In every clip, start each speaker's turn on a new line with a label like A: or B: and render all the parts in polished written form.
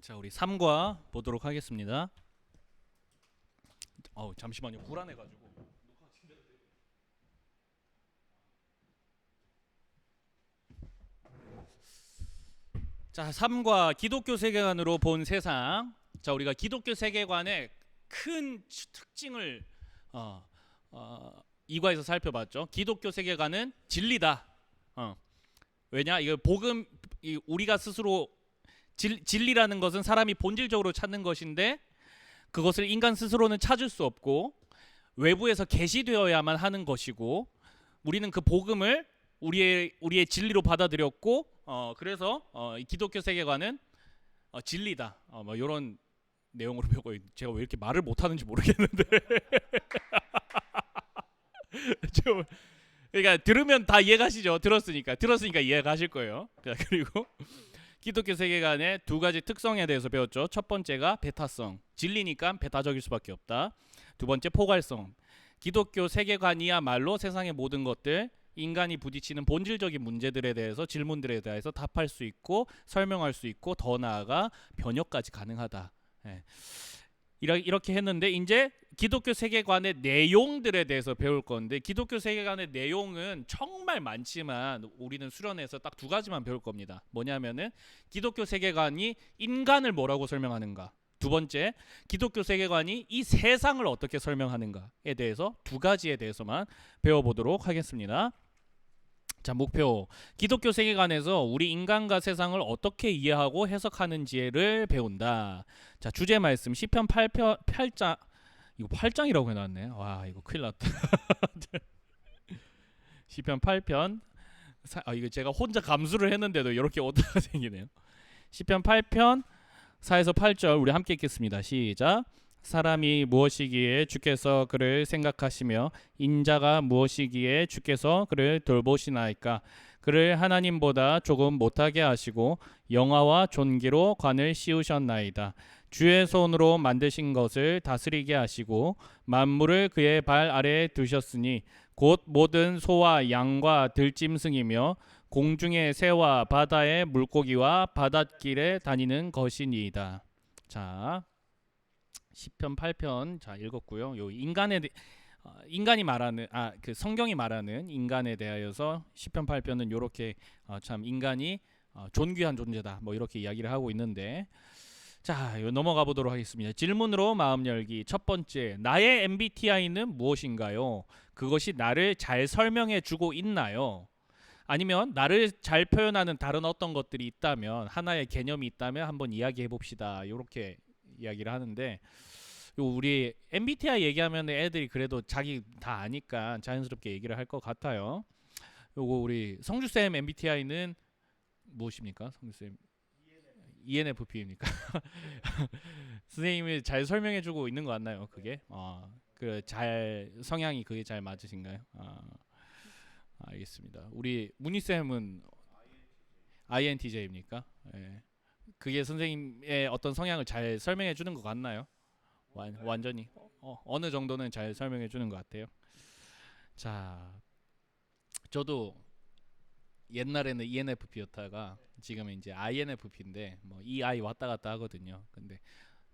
A: 자, 우리 3과 보도록 하겠습니다. 잠시만요. 불안해가지고. 자, 3과 기독교 세계관으로 본 세상. 자, 우리가 기독교 세계관의 큰 특징을 어, 2과에서 살펴봤죠. 기독교 세계관은 진리다. 왜냐? 이거 복음, 우리가 스스로 진리라는 것은 사람이 본질적으로 찾는 것인데 그것을 인간 스스로는 찾을 수 없고 외부에서 계시되어야만 하는 것이고, 우리는 그 복음을 우리의 진리로 받아들였고, 그래서 이 기독교 세계관은 진리다. 뭐 이런 내용으로 배우고, 제가 왜 이렇게 말을 못하는지 모르겠는데 그러니까 들으면 다 이해가시죠. 들었으니까 이해가실 거예요. 그리고 기독교 세계관의 두 가지 특성에 대해서 배웠죠. 첫 번째가 배타성, 진리니까 배타적일 수밖에 없다. 두 번째 포괄성, 기독교 세계관이야말로 세상의 모든 것들, 인간이 부딪히는 본질적인 문제들에 대해서, 질문들에 대해서 답할 수 있고 설명할 수 있고 더 나아가 번역까지 가능하다. 예. 이렇게 했는데 이제 기독교 세계관의 내용들에 대해서 배울 건데, 기독교 세계관의 내용은 정말 많지만 우리는 수련해서 딱 두 가지만 배울 겁니다. 뭐냐면은 기독교 세계관이 인간을 뭐라고 설명하는가, 두 번째 기독교 세계관이 이 세상을 어떻게 설명하는가에 대해서 두 가지에 대해서만 배워보도록 하겠습니다. 자, 목표. 기독교 세계관에서 우리 인간과 세상을 어떻게 이해하고 해석하는지를 배운다. 자, 주제 말씀 시편 8편 8장, 이거 8장이라고 해놨네. 와, 이거 큰일 났다. 시편 8편. 이거 제가 혼자 감수를 했는데도 이렇게 오타가 생기네요. 시편 8편 4에서 8절 우리 함께 읽겠습니다. 시작. 사람이 무엇이기에 주께서 그를 생각하시며 인자가 무엇이기에 주께서 그를 돌보시나이까. 그를 하나님보다 조금 못하게 하시고 영화와 존귀로 관을 씌우셨나이다. 주의 손으로 만드신 것을 다스리게 하시고 만물을 그의 발 아래에 두셨으니 곧 모든 소와 양과 들짐승이며 공중의 새와 바다의 물고기와 바닷길에 다니는 것이니이다. 자, 시편 8편 자 읽었고요. 요 인간이 말하는 그 성경이 말하는 인간에 대하여서 시편 8편은 요렇게 참 인간이 존귀한 존재다. 뭐 이렇게 이야기를 하고 있는데, 자, 넘어가 보도록 하겠습니다. 질문으로 마음 열기. 첫 번째, 나의 MBTI는 무엇인가요? 그것이 나를 잘 설명해 주고 있나요? 아니면 나를 잘 표현하는 다른 어떤 것들이 있다면, 하나의 개념이 있다면 한번 이야기해 봅시다. 이렇게 이야기를 하는데, 우리 MBTI 얘기하면 애들이 그래도 자기 다 아니까 자연스럽게 얘기를 할 것 같아요. 요거 우리 성주쌤 MBTI는 무엇입니까? 성주쌤 ENFP입니까? 선생님이 잘 설명해주고 있는 거 같나요? 그게 잘 성향이 그게 잘 맞으신가요? 알겠습니다. 우리 문희쌤은 INTJ입니까? 예. 그게 선생님의 어떤 성향을 잘 설명해 주는 것 같나요? 완전히 어느 정도는 잘 설명해 주는 것 같아요. 자, 저도 옛날에는 ENFP였다가 지금은 이제 INFP인데 뭐 EI 왔다 갔다 하거든요. 근데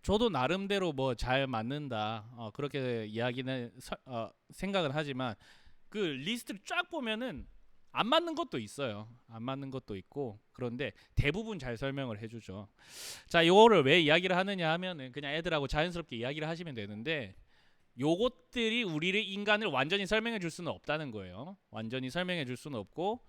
A: 저도 나름대로 뭐 잘 맞는다 그렇게 이야기는 생각을 하지만 그 리스트를 쫙 보면은 안 맞는 것도 있어요. 안 맞는 것도 있고, 그런데 대부분 잘 설명을 해주죠. 자, 요거를 왜 이야기를 하느냐 하면은 그냥 애들하고 자연스럽게 이야기를 하시면 되는데, 요것들이 우리를 인간을 완전히 설명해 줄 수는 없다는 거예요. 완전히 설명해 줄 수는 없고,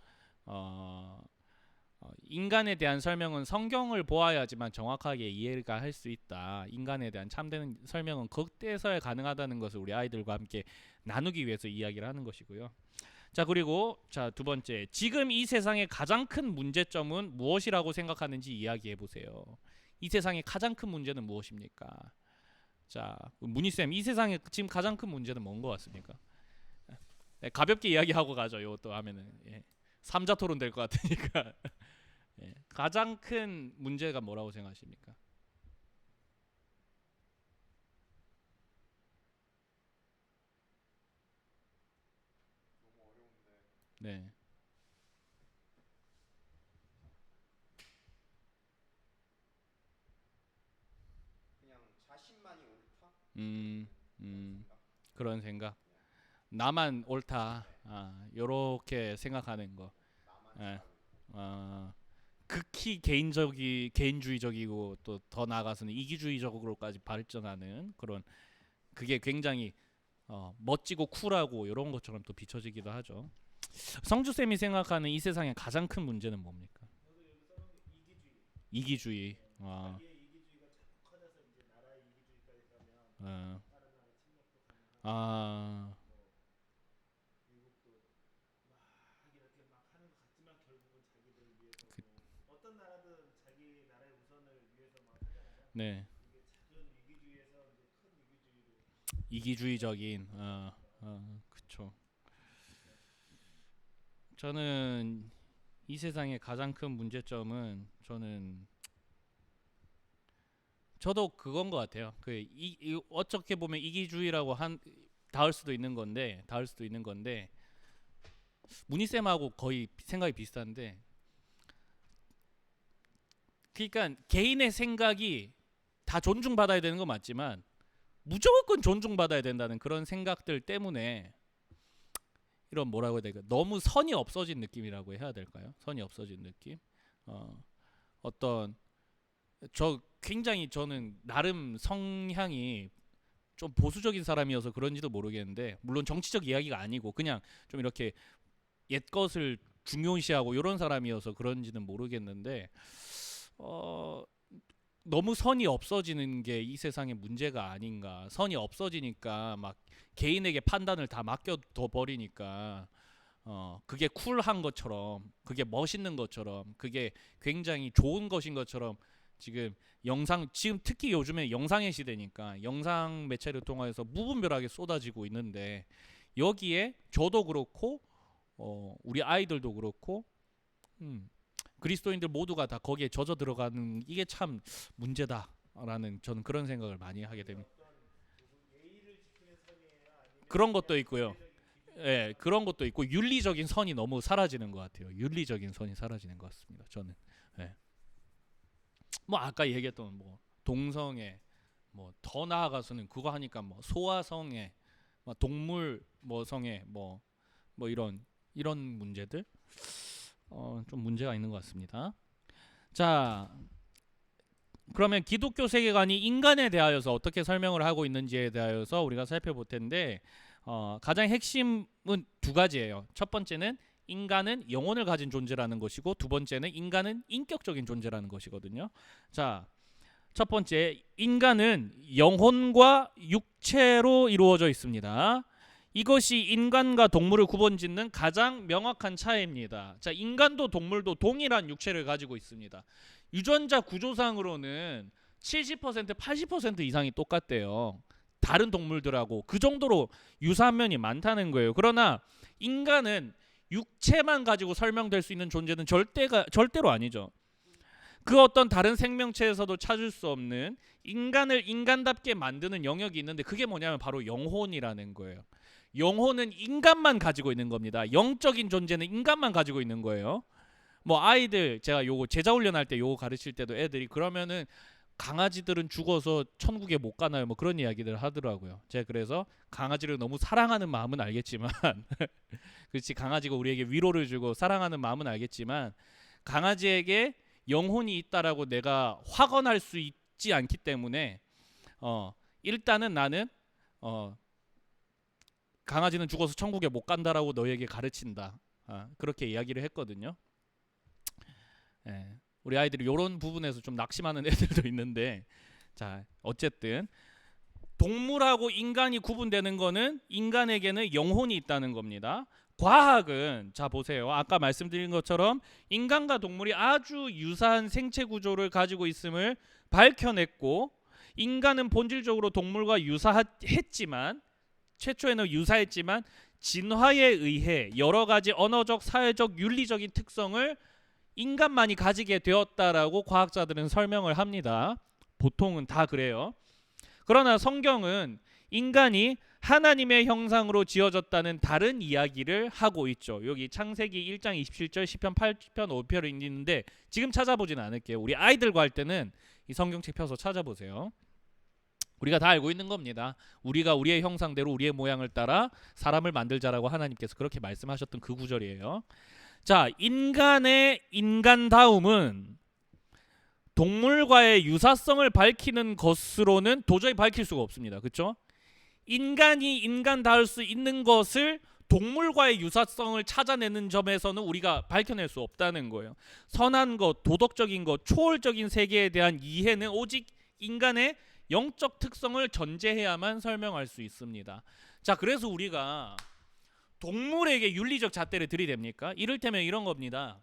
A: 인간에 대한 설명은 성경을 보아야지만 정확하게 이해가 할 수 있다. 인간에 대한 참된 설명은 그때서야 가능하다는 것을 우리 아이들과 함께 나누기 위해서 이야기를 하는 것이고요. 자, 그리고 자, 두 번째, 지금 이 세상의 가장 큰 문제점은 무엇이라고 생각하는지 이야기해 보세요. 이 세상의 가장 큰 문제는 무엇입니까? 자, 문희쌤, 이 세상의 지금 가장 큰 문제는 뭔 것 같습니까? 네, 가볍게 이야기하고 가죠. 이것도 하면은 삼자 토론 될 것 같으니까. 가장 큰 문제가 뭐라고 생각하십니까? 네. 음, 그런 생각. 나만 옳다. 요렇게 생각하는 거. 예. 아, 극히 개인주의적이고 또 더 나아가서는 이기주의적으로까지 발전하는 그런 그게 굉장히 멋지고 쿨하고 이런 것처럼 또 비춰지기도 하죠. 성주 쌤이 생각하는 이 세상의 가장 큰 문제는 뭡니까? 이기주의. 아, 아, 그, 네, 이기주의적인. 그쵸. 저는 이 세상의 가장 큰 문제점은 저도 그건 것 같아요. 어떻게 보면 이기주의라고 한 닿을 수도 있는 건데 문희쌤하고 거의 생각이 비슷한데, 그러니까 개인의 생각이 다 존중받아야 되는 건 맞지만 무조건 존중받아야 된다는 그런 생각들 때문에 이런 뭐라고 해야 될까, 너무 선이 없어진 느낌이라고 해야 될까요? 선이 없어진 느낌. 어, 어떤 굉장히 저는 나름 성향이 좀 보수적인 사람이어서 그런지도 모르겠는데, 물론 정치적 이야기가 아니고 그냥 좀 이렇게 옛것을 중요시하고 이런 사람이어서 그런지는 모르겠는데, 어, 너무 선이 없어지는 게 이 세상의 문제가 아닌가. 선이 없어지니까 막 개인에게 판단을 다 맡겨둬 버리니까 그게 쿨한 것처럼, 그게 멋있는 것처럼, 그게 굉장히 좋은 것인 것처럼 지금 특히 요즘에 영상의 시대니까 영상 매체를 통해서 무분별하게 쏟아지고 있는데, 여기에 저도 그렇고 우리 아이들도 그렇고 그리스도인들 모두가 다 거기에 젖어 들어가는 이게 참 문제다라는, 저는 그런 생각을 많이 하게 됩니다. 그런 것도 있고요. 예, 그런 것도 있고 윤리적인 선이 너무 사라지는 것 같아요. 윤리적인 선이 사라지는 것 같습니다. 저는. 예. 뭐 아까 얘기했던 뭐 동성애, 뭐 더 나아가서는 그거 하니까 뭐 소아성애, 뭐 동물 뭐 성애, 뭐 이런 문제들 좀 문제가 있는 것 같습니다. 자, 그러면 기독교 세계관이 인간에 대하여서 어떻게 설명을 하고 있는지에 대하여서 우리가 살펴볼 텐데, 가장 핵심은 두 가지예요. 첫 번째는 인간은 영혼을 가진 존재라는 것이고, 두 번째는 인간은 인격적인 존재라는 것이거든요. 자, 첫 번째, 인간은 영혼과 육체로 이루어져 있습니다. 이것이 인간과 동물을 구분짓는 가장 명확한 차이입니다. 자, 인간도 동물도 동일한 육체를 가지고 있습니다. 유전자 구조상으로는 70% 80% 이상이 똑같대요. 다른 동물들하고 그 정도로 유사한 면이 많다는 거예요. 그러나 인간은 육체만 가지고 설명될 수 있는 존재는 절대로 아니죠. 그 어떤 다른 생명체에서도 찾을 수 없는 인간을 인간답게 만드는 영역이 있는데, 그게 뭐냐면 바로 영혼이라는 거예요. 영혼은 인간만 가지고 있는 겁니다. 영적인 존재는 인간만 가지고 있는 거예요. 뭐 아이들, 제가 요거 제자 훈련할 때 요거 가르칠 때도 애들이 그러면은 강아지들은 죽어서 천국에 못 가나요? 뭐 그런 이야기들 하더라고요. 제가 그래서 강아지를 너무 사랑하는 마음은 알겠지만 그렇지, 강아지가 우리에게 위로를 주고 사랑하는 마음은 알겠지만, 강아지에게 영혼이 있다라고 내가 확언할 수 있지 않기 때문에 일단은 나는 강아지는 죽어서 천국에 못 간다라고 너에게 가르친다. 그렇게 이야기를 했거든요. 예, 우리 아이들이 이런 부분에서 좀 낙심하는 애들도 있는데, 자, 어쨌든 동물하고 인간이 구분되는 거는 인간에게는 영혼이 있다는 겁니다. 과학은 자 보세요. 아까 말씀드린 것처럼 인간과 동물이 아주 유사한 생체 구조를 가지고 있음을 밝혀냈고, 인간은 본질적으로 동물과 유사했지만, 최초에는 유사했지만 진화에 의해 여러 가지 언어적, 사회적, 윤리적인 특성을 인간만이 가지게 되었다라고 과학자들은 설명을 합니다. 보통은 다 그래요. 그러나 성경은 인간이 하나님의 형상으로 지어졌다는 다른 이야기를 하고 있죠. 여기 창세기 1장 27절, 시편 8편 5편을 있는데 지금 찾아보진 않을게요. 우리 아이들과 할 때는 이 성경책 펴서 찾아보세요. 우리가 다 알고 있는 겁니다. 우리가 우리의 형상대로 우리의 모양을 따라 사람을 만들자라고 하나님께서 그렇게 말씀하셨던 그 구절이에요. 자, 인간의 인간다움은 동물과의 유사성을 밝히는 것으로는 도저히 밝힐 수가 없습니다. 그렇죠? 인간이 인간다울 수 있는 것을 동물과의 유사성을 찾아내는 점에서는 우리가 밝혀낼 수 없다는 거예요. 선한 것, 도덕적인 것, 초월적인 세계에 대한 이해는 오직 인간의 영적 특성을 전제해야만 설명할 수 있습니다. 자, 그래서 우리가 동물에게 윤리적 잣대를 들이댑니까? 이를테면 이런 겁니다.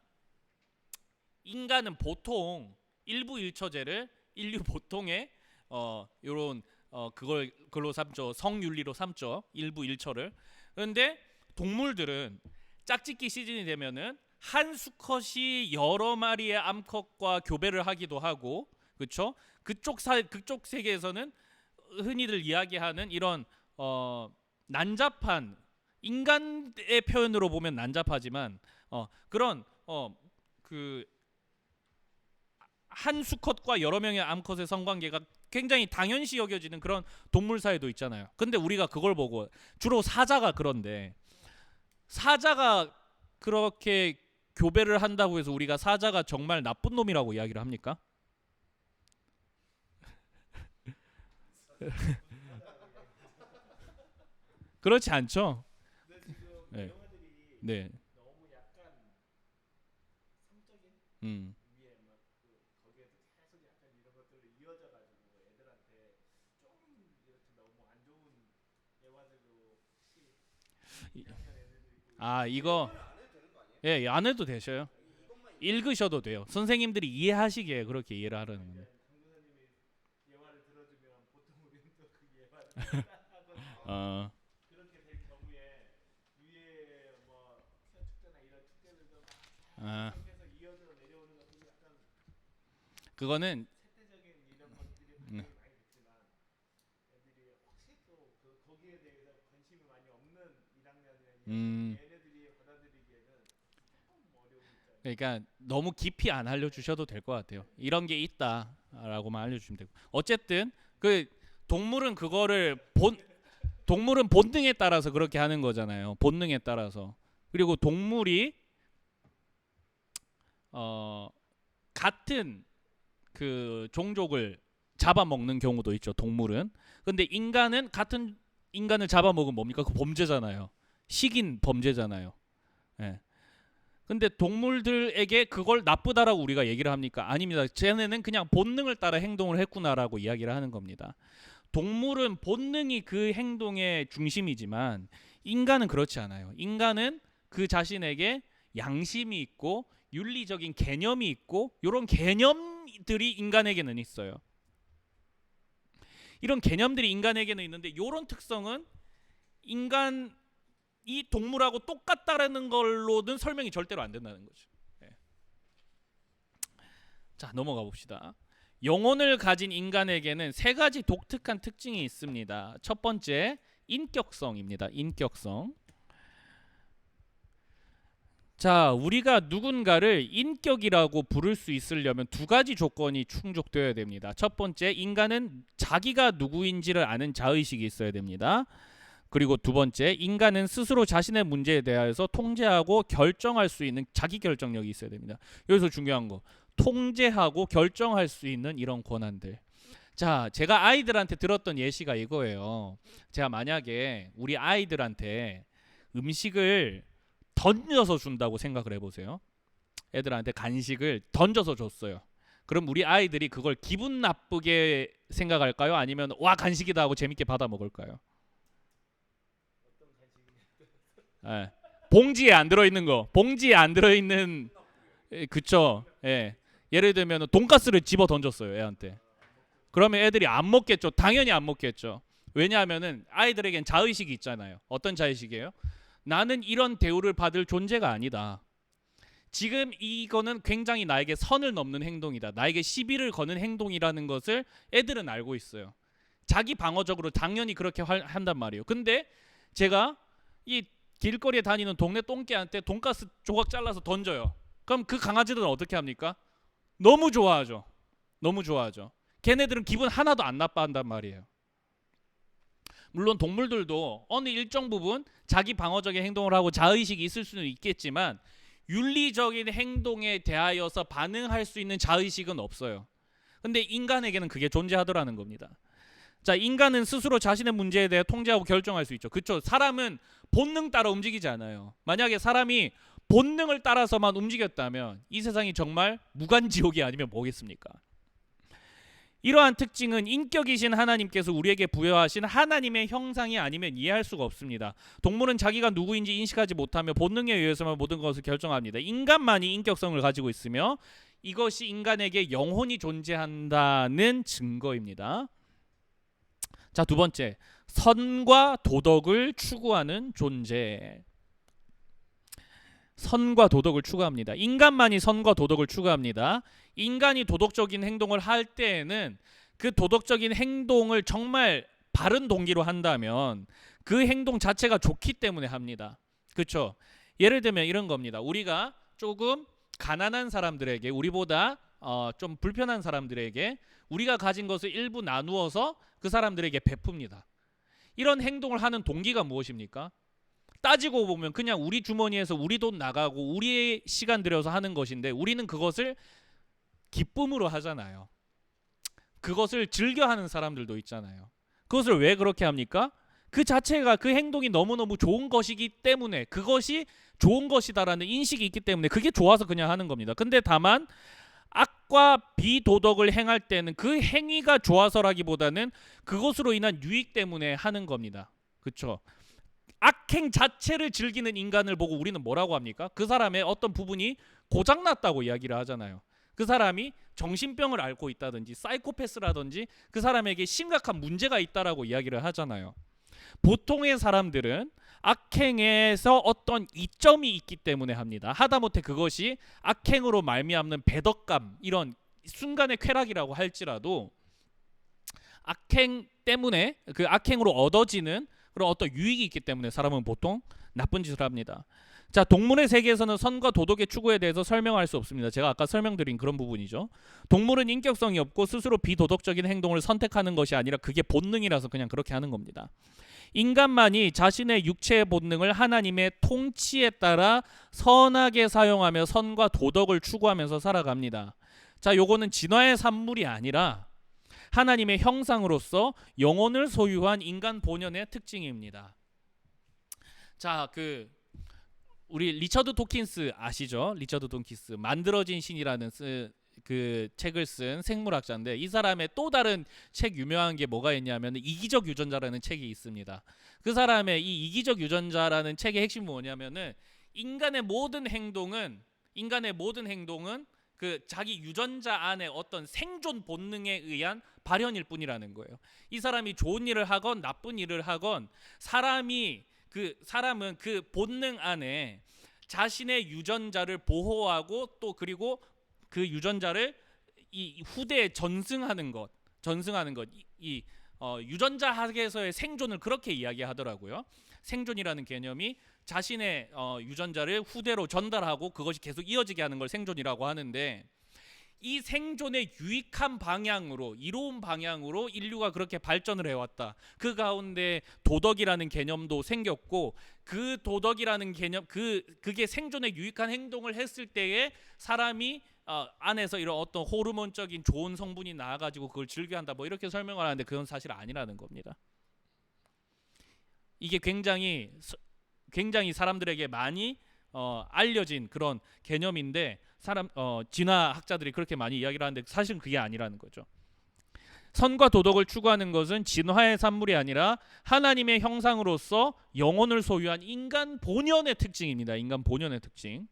A: 인간은 보통 일부 일처제를 인류 보통의 요런 그걸 그걸로 삼죠. 성윤리로 삼죠. 일부 일처를. 그런데 동물들은 짝짓기 시즌이 되면은 한 수컷이 여러 마리의 암컷과 교배를 하기도 하고, 그렇죠? 그쪽 세계에서는 흔히들 이야기하는 이런 난잡한 인간의 표현으로 보면 난잡하지만 그런 그 한 수컷과 여러 명의 암컷의 성관계가 굉장히 당연시 여겨지는 그런 동물 사회도 있잖아요. 근데 우리가 그걸 보고 주로 사자가 그런데 사자가 그렇게 교배를 한다고 해서 우리가 사자가 정말 나쁜 놈이라고 이야기를 합니까? 그렇지 않죠. 네. 네. 음. 아, 이거 예, 안 해도 되셔요. 읽으셔도 돼요. 선생님들이 이해하시기에 그렇게 이해를 하라는 거예요. 어. 아. 그거는 음. 음. 그러니까 너무 깊이 안 알려주셔도 될 것 같아요. 이런 게 있다라고만 알려주시면 되고. 어쨌든 그 동물은 그거를 동물은 본능에 따라서 그렇게 하는 거잖아요. 본능에 따라서. 그리고 동물이 같은 그 종족을 잡아먹는 경우도 있죠. 동물은. 근데 인간은 같은 인간을 잡아먹으면 뭡니까? 그 범죄잖아요. 식인 범죄잖아요. 예. 근데 동물들에게 그걸 나쁘다라고 우리가 얘기를 합니까? 아닙니다. 쟤네는 그냥 본능을 따라 행동을 했구나라고 이야기를 하는 겁니다. 동물은 본능이 그 행동의 중심이지만 인간은 그렇지 않아요. 인간은 그 자신에게 양심이 있고 윤리적인 개념이 있고 이런 개념들이 인간에게는 있어요. 이런 개념들이 인간에게는 있는데 이런 특성은 인간 이 동물하고 똑같다라는 걸로는 설명이 절대로 안 된다는 거죠. 네. 자, 넘어가 봅시다. 영혼을 가진 인간에게는 세 가지 독특한 특징이 있습니다. 첫 번째, 인격성입니다. 인격성. 자, 우리가 누군가를 인격이라고 부를 수 있으려면 두 가지 조건이 충족되어야 됩니다. 첫 번째, 인간은 자기가 누구인지를 아는 자의식이 있어야 됩니다. 그리고 두 번째, 인간은 스스로 자신의 문제에 대해서 통제하고 결정할 수 있는 자기 결정력이 있어야 됩니다. 여기서 중요한 거, 통제하고 결정할 수 있는 이런 권한들. 자, 제가 아이들한테 들었던 예시가 이거예요. 제가 만약에 우리 아이들한테 음식을 던져서 준다고 생각을 해보세요. 애들한테 간식을 던져서 줬어요. 그럼 우리 아이들이 그걸 기분 나쁘게 생각할까요? 아니면 와 간식이다 하고 재밌게 받아 먹을까요? 예. 봉지에 안 들어있는 거, 봉지에 안 들어있는 그쵸? 예. 예를 들면 돈가스를 집어 던졌어요 애한테. 그러면 애들이 안 먹겠죠. 당연히 안 먹겠죠. 왜냐하면은 아이들에겐 자의식이 있잖아요. 어떤 자의식이에요? 나는 이런 대우를 받을 존재가 아니다. 지금 이거는 굉장히 나에게 선을 넘는 행동이다. 나에게 시비를 거는 행동이라는 것을 애들은 알고 있어요. 자기 방어적으로 당연히 그렇게 한단 말이에요. 근데 제가 이 길거리에 다니는 동네 똥개한테 돈가스 조각 잘라서 던져요. 그럼 그 강아지들은 어떻게 합니까? 너무 좋아하죠. 너무 좋아하죠. 걔네들은 기분 하나도 안 나빠한단 말이에요. 물론 동물들도 어느 일정 부분 자기 방어적인 행동을 하고 자의식이 있을 수는 있겠지만 윤리적인 행동에 대하여서 반응할 수 있는 자의식은 없어요. 근데 인간에게는 그게 존재하더라는 겁니다. 자, 인간은 스스로 자신의 문제에 대해 통제하고 결정할 수 있죠. 그렇죠? 사람은 본능 따라 움직이지 않아요. 만약에 사람이 본능을 따라서만 움직였다면 이 세상이 정말 무간지옥이 아니면 뭐겠습니까? 이러한 특징은 인격이신 하나님께서 우리에게 부여하신 하나님의 형상이 아니면 이해할 수가 없습니다. 동물은 자기가 누구인지 인식하지 못하며 본능에 의해서만 모든 것을 결정합니다. 인간만이 인격성을 가지고 있으며 이것이 인간에게 영혼이 존재한다는 증거입니다. 자, 두 번째, 선과 도덕을 추구하는 존재. 선과 도덕을 추구합니다. 인간만이 선과 도덕을 추구합니다. 인간이 도덕적인 행동을 할 때에는 그 도덕적인 행동을 정말 바른 동기로 한다면 그 행동 자체가 좋기 때문에 합니다. 그렇죠? 예를 들면 이런 겁니다. 우리가 조금 가난한 사람들에게, 우리보다 좀 불편한 사람들에게 우리가 가진 것을 일부 나누어서 그 사람들에게 베풉니다. 이런 행동을 하는 동기가 무엇입니까? 따지고 보면 그냥 우리 주머니에서 우리 돈 나가고 우리의 시간 들여서 하는 것인데 우리는 그것을 기쁨으로 하잖아요. 그것을 즐겨하는 사람들도 있잖아요. 그것을 왜 그렇게 합니까? 그 자체가, 그 행동이 너무너무 좋은 것이기 때문에, 그것이 좋은 것이다라는 인식이 있기 때문에 그게 좋아서 그냥 하는 겁니다. 근데 다만 악과 비도덕을 행할 때는 그 행위가 좋아서라기보다는 그것으로 인한 유익 때문에 하는 겁니다. 그렇죠? 악행 자체를 즐기는 인간을 보고 우리는 뭐라고 합니까? 그 사람의 어떤 부분이 고장났다고 이야기를 하잖아요. 그 사람이 정신병을 앓고 있다든지 사이코패스라든지 그 사람에게 심각한 문제가 있다라고 이야기를 하잖아요. 보통의 사람들은 악행에서 어떤 이점이 있기 때문에 합니다. 하다못해 그것이 악행으로 말미암는 배덕감, 이런 순간의 쾌락이라고 할지라도 악행 때문에, 그 악행으로 얻어지는 그런 어떤 유익이 있기 때문에 사람은 보통 나쁜 짓을 합니다. 자, 동물의 세계에서는 선과 도덕의 추구에 대해서 설명할 수 없습니다. 제가 아까 설명드린 그런 부분이죠. 동물은 인격성이 없고 스스로 비도덕적인 행동을 선택하는 것이 아니라 그게 본능이라서 그냥 그렇게 하는 겁니다. 인간만이 자신의 육체의 본능을 하나님의 통치에 따라 선하게 사용하며 선과 도덕을 추구하면서 살아갑니다. 자, 요거는 진화의 산물이 아니라 하나님의 형상으로서 영혼을 소유한 인간 본연의 특징입니다. 자, 우리 리처드 도킨스 아시죠? 리처드 도킨스, 만들어진 신이라는 그 책을 쓴 생물학자인데, 이 사람의 또 다른 책 유명한 게 뭐가 있냐면 이기적 유전자라는 책이 있습니다. 그 사람의 이 이기적 유전자라는 책의 핵심은 뭐냐면은 인간의 모든 행동은 그 자기 유전자 안에 어떤 생존 본능에 의한 발현일 뿐이라는 거예요. 이 사람이 좋은 일을 하건 나쁜 일을 하건 사람은 그 본능 안에 자신의 유전자를 보호하고 또 그리고 그 유전자를 이 후대에 전승하는 것, 유전자 학에서의 생존을 그렇게 이야기하더라고요. 생존이라는 개념이 자신의 유전자를 후대로 전달하고 그것이 계속 이어지게 하는 걸 생존이라고 하는데, 이 생존의 유익한 방향으로, 이로운 방향으로 인류가 그렇게 발전을 해왔다. 그 가운데 도덕이라는 개념도 생겼고, 그 도덕이라는 개념, 그게 생존에 유익한 행동을 했을 때에 사람이 안에서 이런 어떤 호르몬적인 좋은 성분이 나와가지고 그걸 즐겨한다, 뭐 이렇게 설명을 하는데 그건 사실 아니라는 겁니다. 이게 굉장히 사람들에게 많이 알려진 그런 개념인데 진화학자들이 그렇게 많이 이야기를 하는데 사실은 그게 아니라는 거죠. 선과 도덕을 추구하는 것은 진화의 산물이 아니라 하나님의 형상으로서 영혼을 소유한 인간 본연의 특징입니다. 인간 본연의 특징.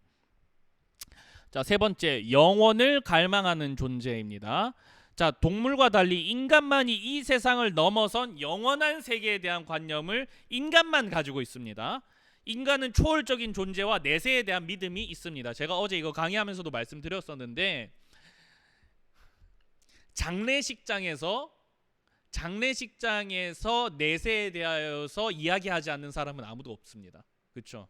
A: 자, 세 번째, 영원을 갈망하는 존재입니다. 자, 동물과 달리 인간만이 이 세상을 넘어선 영원한 세계에 대한 관념을 인간만 가지고 있습니다. 인간은 초월적인 존재와 내세에 대한 믿음이 있습니다. 제가 어제 이거 강의하면서도 말씀드렸었는데, 장례식장에서 내세에 대하여서 이야기하지 않는 사람은 아무도 없습니다. 그렇죠?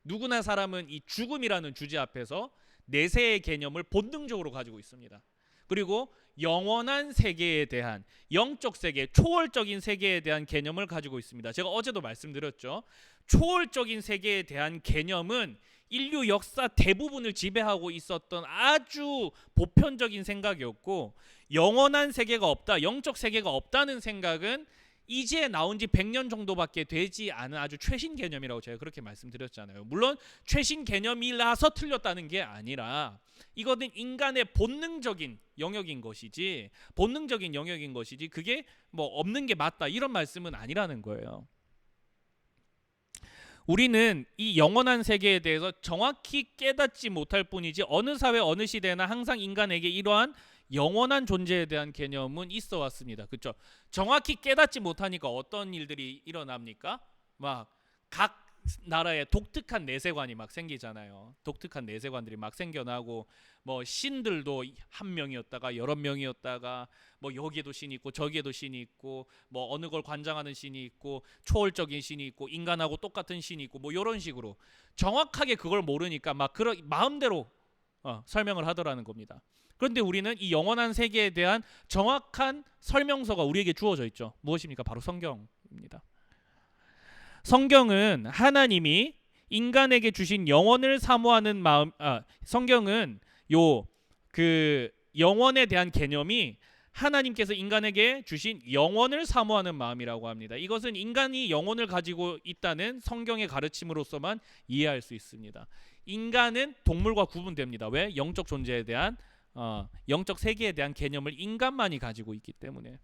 A: 누구나 사람은 이 죽음이라는 주제 앞에서 내세의 개념을 본능적으로 가지고 있습니다. 그리고 영원한 세계에 대한 영적 세계, 초월적인 세계에 대한 개념을 가지고 있습니다. 제가 어제도 말씀드렸죠. 초월적인 세계에 대한 개념은 인류 역사 대부분을 지배하고 있었던 아주 보편적인 생각이었고, 영원한 세계가 없다, 영적 세계가 없다는 생각은 이제 나온 지 100년 정도밖에 되지 않은 아주 최신 개념이라고 제가 그렇게 말씀드렸잖아요. 물론 최신 개념이라서 틀렸다는 게 아니라 이거는 인간의 본능적인 영역인 것이지, 본능적인 영역인 것이지 그게 뭐 없는 게 맞다 이런 말씀은 아니라는 거예요. 우리는 이 영원한 세계에 대해서 정확히 깨닫지 못할 뿐이지 어느 사회 어느 시대나 항상 인간에게 이러한 영원한 존재에 대한 개념은 있어 왔습니다. 그렇죠? 정확히 깨닫지 못하니까 어떤 일들이 일어납니까? 막 각 나라의 독특한 내세관이 막 생기잖아요. 독특한 내세관들이 막 생겨나고, 뭐 신들도 한 명이었다가 여러 명이었다가, 뭐 여기에도 신이 있고 저기에도 신이 있고, 뭐 어느 걸 관장하는 신이 있고, 초월적인 신이 있고, 인간하고 똑같은 신이 있고, 뭐 이런 식으로 정확하게 그걸 모르니까 막 그런 마음대로 설명을 하더라는 겁니다. 그런데 우리는 이 영원한 세계에 대한 정확한 설명서가 우리에게 주어져 있죠. 무엇입니까? 바로 성경입니다. 성경은 하나님이 인간에게 주신 영원을 사모하는 마음, 성경은 그 영원에 대한 개념이 하나님께서 인간에게 주신 영원을 사모하는 마음이라고 합니다. 이것은 인간이 영혼을 가지고 있다는 성경의 가르침으로서만 이해할 수 있습니다. 인간은 동물과 구분됩니다. 왜? 영적 존재에 대한 영적 세계에 대한 개념을 인간만이 가지고 있기 때문에.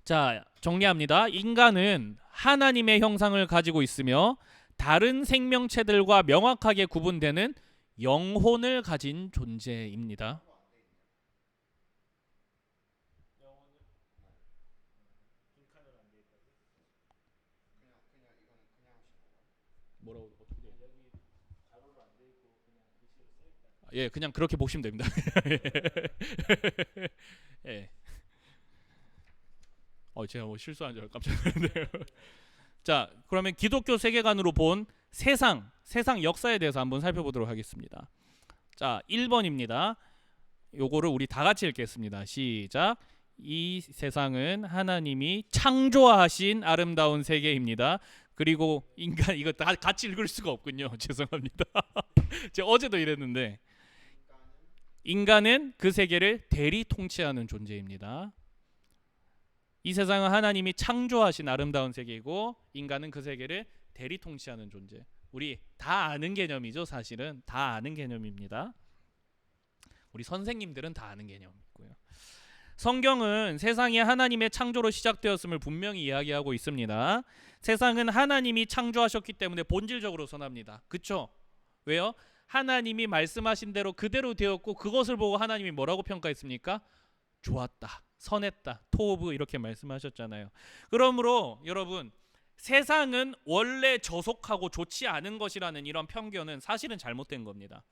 A: 자, 정리합니다. 인간은 하나님의 형상을 가지고 있으며 다른 생명체들과 명확하게 구분되는 영혼을 가진 존재입니다. 뭐라고 어떻게 돼? 예, 그냥 그렇게 보시면 됩니다. 예. 제가 뭐 실수한 줄 깜짝 놀랐네요. 자, 그러면 기독교 세계관으로 본 세상 역사에 대해서 한번 살펴보도록 하겠습니다. 자, 1번입니다. 요거를 우리 다 같이 읽겠습니다. 시작. 이 세상은 하나님이 창조하신 아름다운 세계입니다. 그리고 인간, 이거 다 같이 읽을 수가 없군요. 죄송합니다. 제가 어제도 이랬는데, 인간은 그 세계를 대리 통치하는 존재입니다. 이 세상은 하나님이 창조하신 아름다운 세계이고 인간은 그 세계를 대리 통치하는 존재. 우리 다 아는 개념이죠. 사실은 다 아는 개념입니다. 우리 선생님들은 다 아는 개념이고요. 성경은 세상이 하나님의 창조로 시작되었음을 분명히 이야기하고 있습니다. 세상은 하나님이 창조하셨기 때문에 본질적으로 선합니다. 그렇죠? 왜요? 하나님이 말씀하신 대로 그대로 되었고 그것을 보고 하나님이 뭐라고 평가했습니까? 좋았다, 선했다, 토브 이렇게 말씀하셨잖아요. 그러므로 여러분, 세상은 원래 저속하고 좋지 않은 것이라는 이런 편견은 사실은 잘못된 겁니다.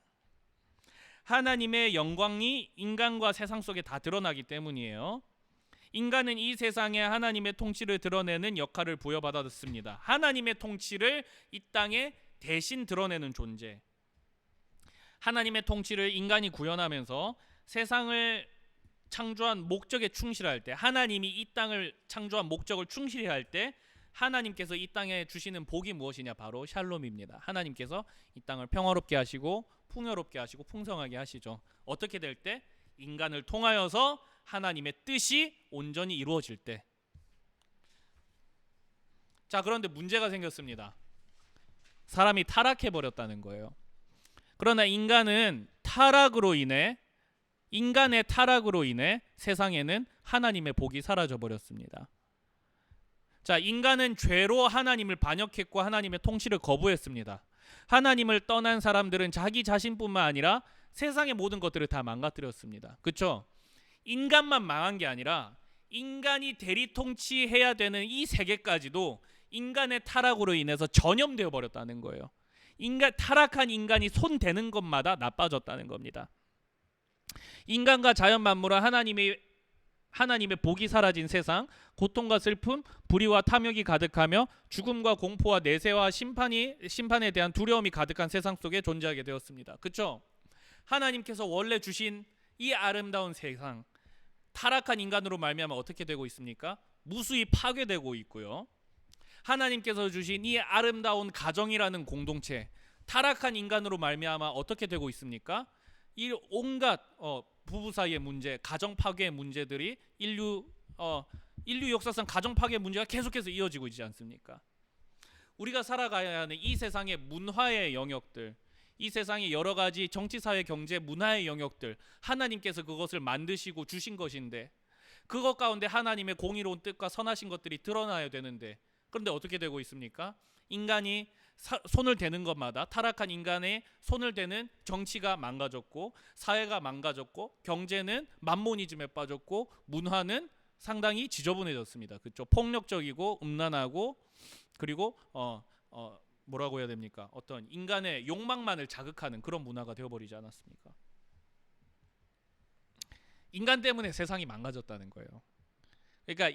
A: 하나님의 영광이 인간과 세상 속에 다 드러나기 때문이에요. 인간은 이 세상에 하나님의 통치를 드러내는 역할을 부여받았습니다. 하나님의 통치를 이 땅에 대신 드러내는 존재. 하나님의 통치를 인간이 구현하면서 세상을 창조한 목적에 충실할 때, 하나님이 이 땅을 창조한 목적을 충실히 할 때 하나님께서 이 땅에 주시는 복이 무엇이냐? 바로 샬롬입니다. 하나님께서 이 땅을 평화롭게 하시고 풍요롭게 하시고 풍성하게 하시죠. 어떻게 될 때? 인간을 통하여서 하나님의 뜻이 온전히 이루어질 때. 자, 그런데 문제가 생겼습니다. 사람이 타락해 버렸다는 거예요. 그러나 인간의 타락으로 인해 세상에는 하나님의 복이 사라져 버렸습니다. 자, 인간은 죄로 하나님을 반역했고 하나님의 통치를 거부했습니다. 하나님을 떠난 사람들은 자기 자신뿐만 아니라 세상의 모든 것들을 다 망가뜨렸습니다. 그렇죠? 인간만 망한 게 아니라 인간이 대리 통치해야 되는 이 세계까지도 인간의 타락으로 인해서 전염되어 버렸다는 거예요. 타락한 인간이 손 대는 것마다 나빠졌다는 겁니다. 인간과 자연 만물은 하나님의 복이 사라진 세상, 고통과 슬픔, 불의와 탐욕이 가득하며 죽음과 공포와 내세와 심판에 대한 두려움이 가득한 세상 속에 존재하게 되었습니다. 그렇죠? 하나님께서 원래 주신 이 아름다운 세상, 타락한 인간으로 말미암아 어떻게 되고 있습니까? 무수히 파괴되고 있고요. 하나님께서 주신 이 아름다운 가정이라는 공동체, 타락한 인간으로 말미암아 어떻게 되고 있습니까? 이 온갖 부부 사이의 문제, 가정 파괴의 문제들이 인류 역사상 가정 파괴 문제가 계속해서 이어지고 있지 않습니까? 우리가 살아가야 하는 이 세상의 문화의 영역들, 이 세상의 여러 가지 정치, 사회, 경제, 문화의 영역들, 하나님께서 그것을 만드시고 주신 것인데 그것 가운데 하나님의 공의로운 뜻과 선하신 것들이 드러나야 되는데, 그런데 어떻게 되고 있습니까? 인간이 손을 대는 것마다 타락한 인간의 손을 대는 정치가 망가졌고, 사회가 망가졌고, 경제는 만모니즘에 빠졌고, 문화는 상당히 지저분해졌습니다. 그렇죠? 폭력적이고 음란하고, 그리고 뭐라고 해야 됩니까? 어떤 인간의 욕망만을 자극하는 그런 문화가 되어버리지 않았습니까? 인간 때문에 세상이 망가졌다는 거예요. 그러니까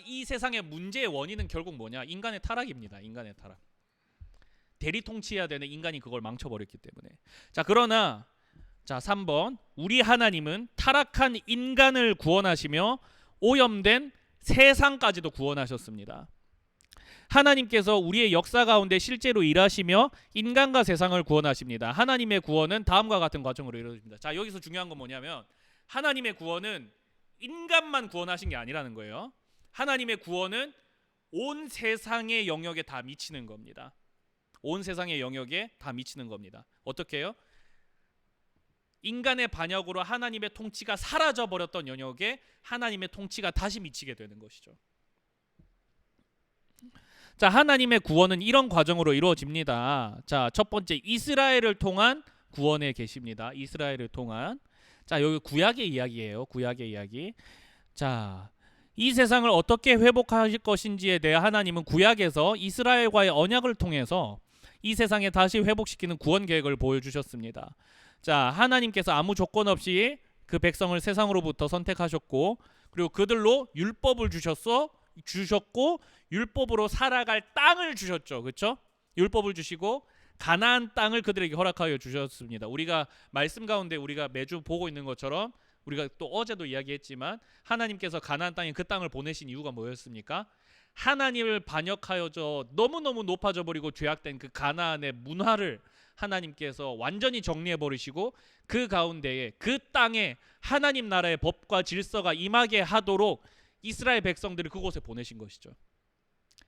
A: 이 세상의 문제의 원인은 결국 뭐냐? 인간의 타락입니다. 인간의 타락. 대리 통치해야 되는 인간이 그걸 망쳐버렸기 때문에. 자, 그러나 3번, 우리 하나님은 타락한 인간을 구원하시며 오염된 세상까지도 구원하셨습니다. 하나님께서 우리의 역사 가운데 실제로 일하시며 인간과 세상을 구원하십니다. 하나님의 구원은 다음과 같은 과정으로 이루어집니다. 자, 여기서 중요한 건 뭐냐면 하나님의 구원은 인간만 구원하신 게 아니라는 거예요. 하나님의 구원은 온 세상의 영역에 다 미치는 겁니다. 온 세상의 영역에 다 미치는 겁니다. 어떻게 해요? 인간의 반역으로 하나님의 통치가 사라져버렸던 영역에 하나님의 통치가 다시 미치게 되는 것이죠. 자, 하나님의 구원은 이런 과정으로 이루어집니다. 자, 첫 번째, 이스라엘을 통한 구원에 계십니다. 이스라엘을 통한. 자, 여기 구약의 이야기예요. 구약의 이야기. 자, 이 세상을 어떻게 회복하실 것인지에 대해 하나님은 구약에서 이스라엘과의 언약을 통해서 이 세상에 다시 회복시키는 구원 계획을 보여주셨습니다. 자, 하나님께서 아무 조건 없이 그 백성을 세상으로부터 선택하셨고, 그리고 그들로 율법을 주셨고 율법으로 살아갈 땅을 주셨죠. 그렇죠? 율법을 주시고 가나안 땅을 그들에게 허락하여 주셨습니다. 우리가 말씀 가운데 우리가 매주 보고 있는 것처럼, 우리가 또 어제도 이야기했지만 하나님께서 가나안 땅에 그 땅을 보내신 이유가 뭐였습니까? 하나님을 반역하여져 너무너무 높아져 버리고 죄악된 그 가나안의 문화를 하나님께서 완전히 정리해 버리시고 그 가운데에, 그 땅에 하나님 나라의 법과 질서가 임하게 하도록 이스라엘 백성들을 그곳에 보내신 것이죠.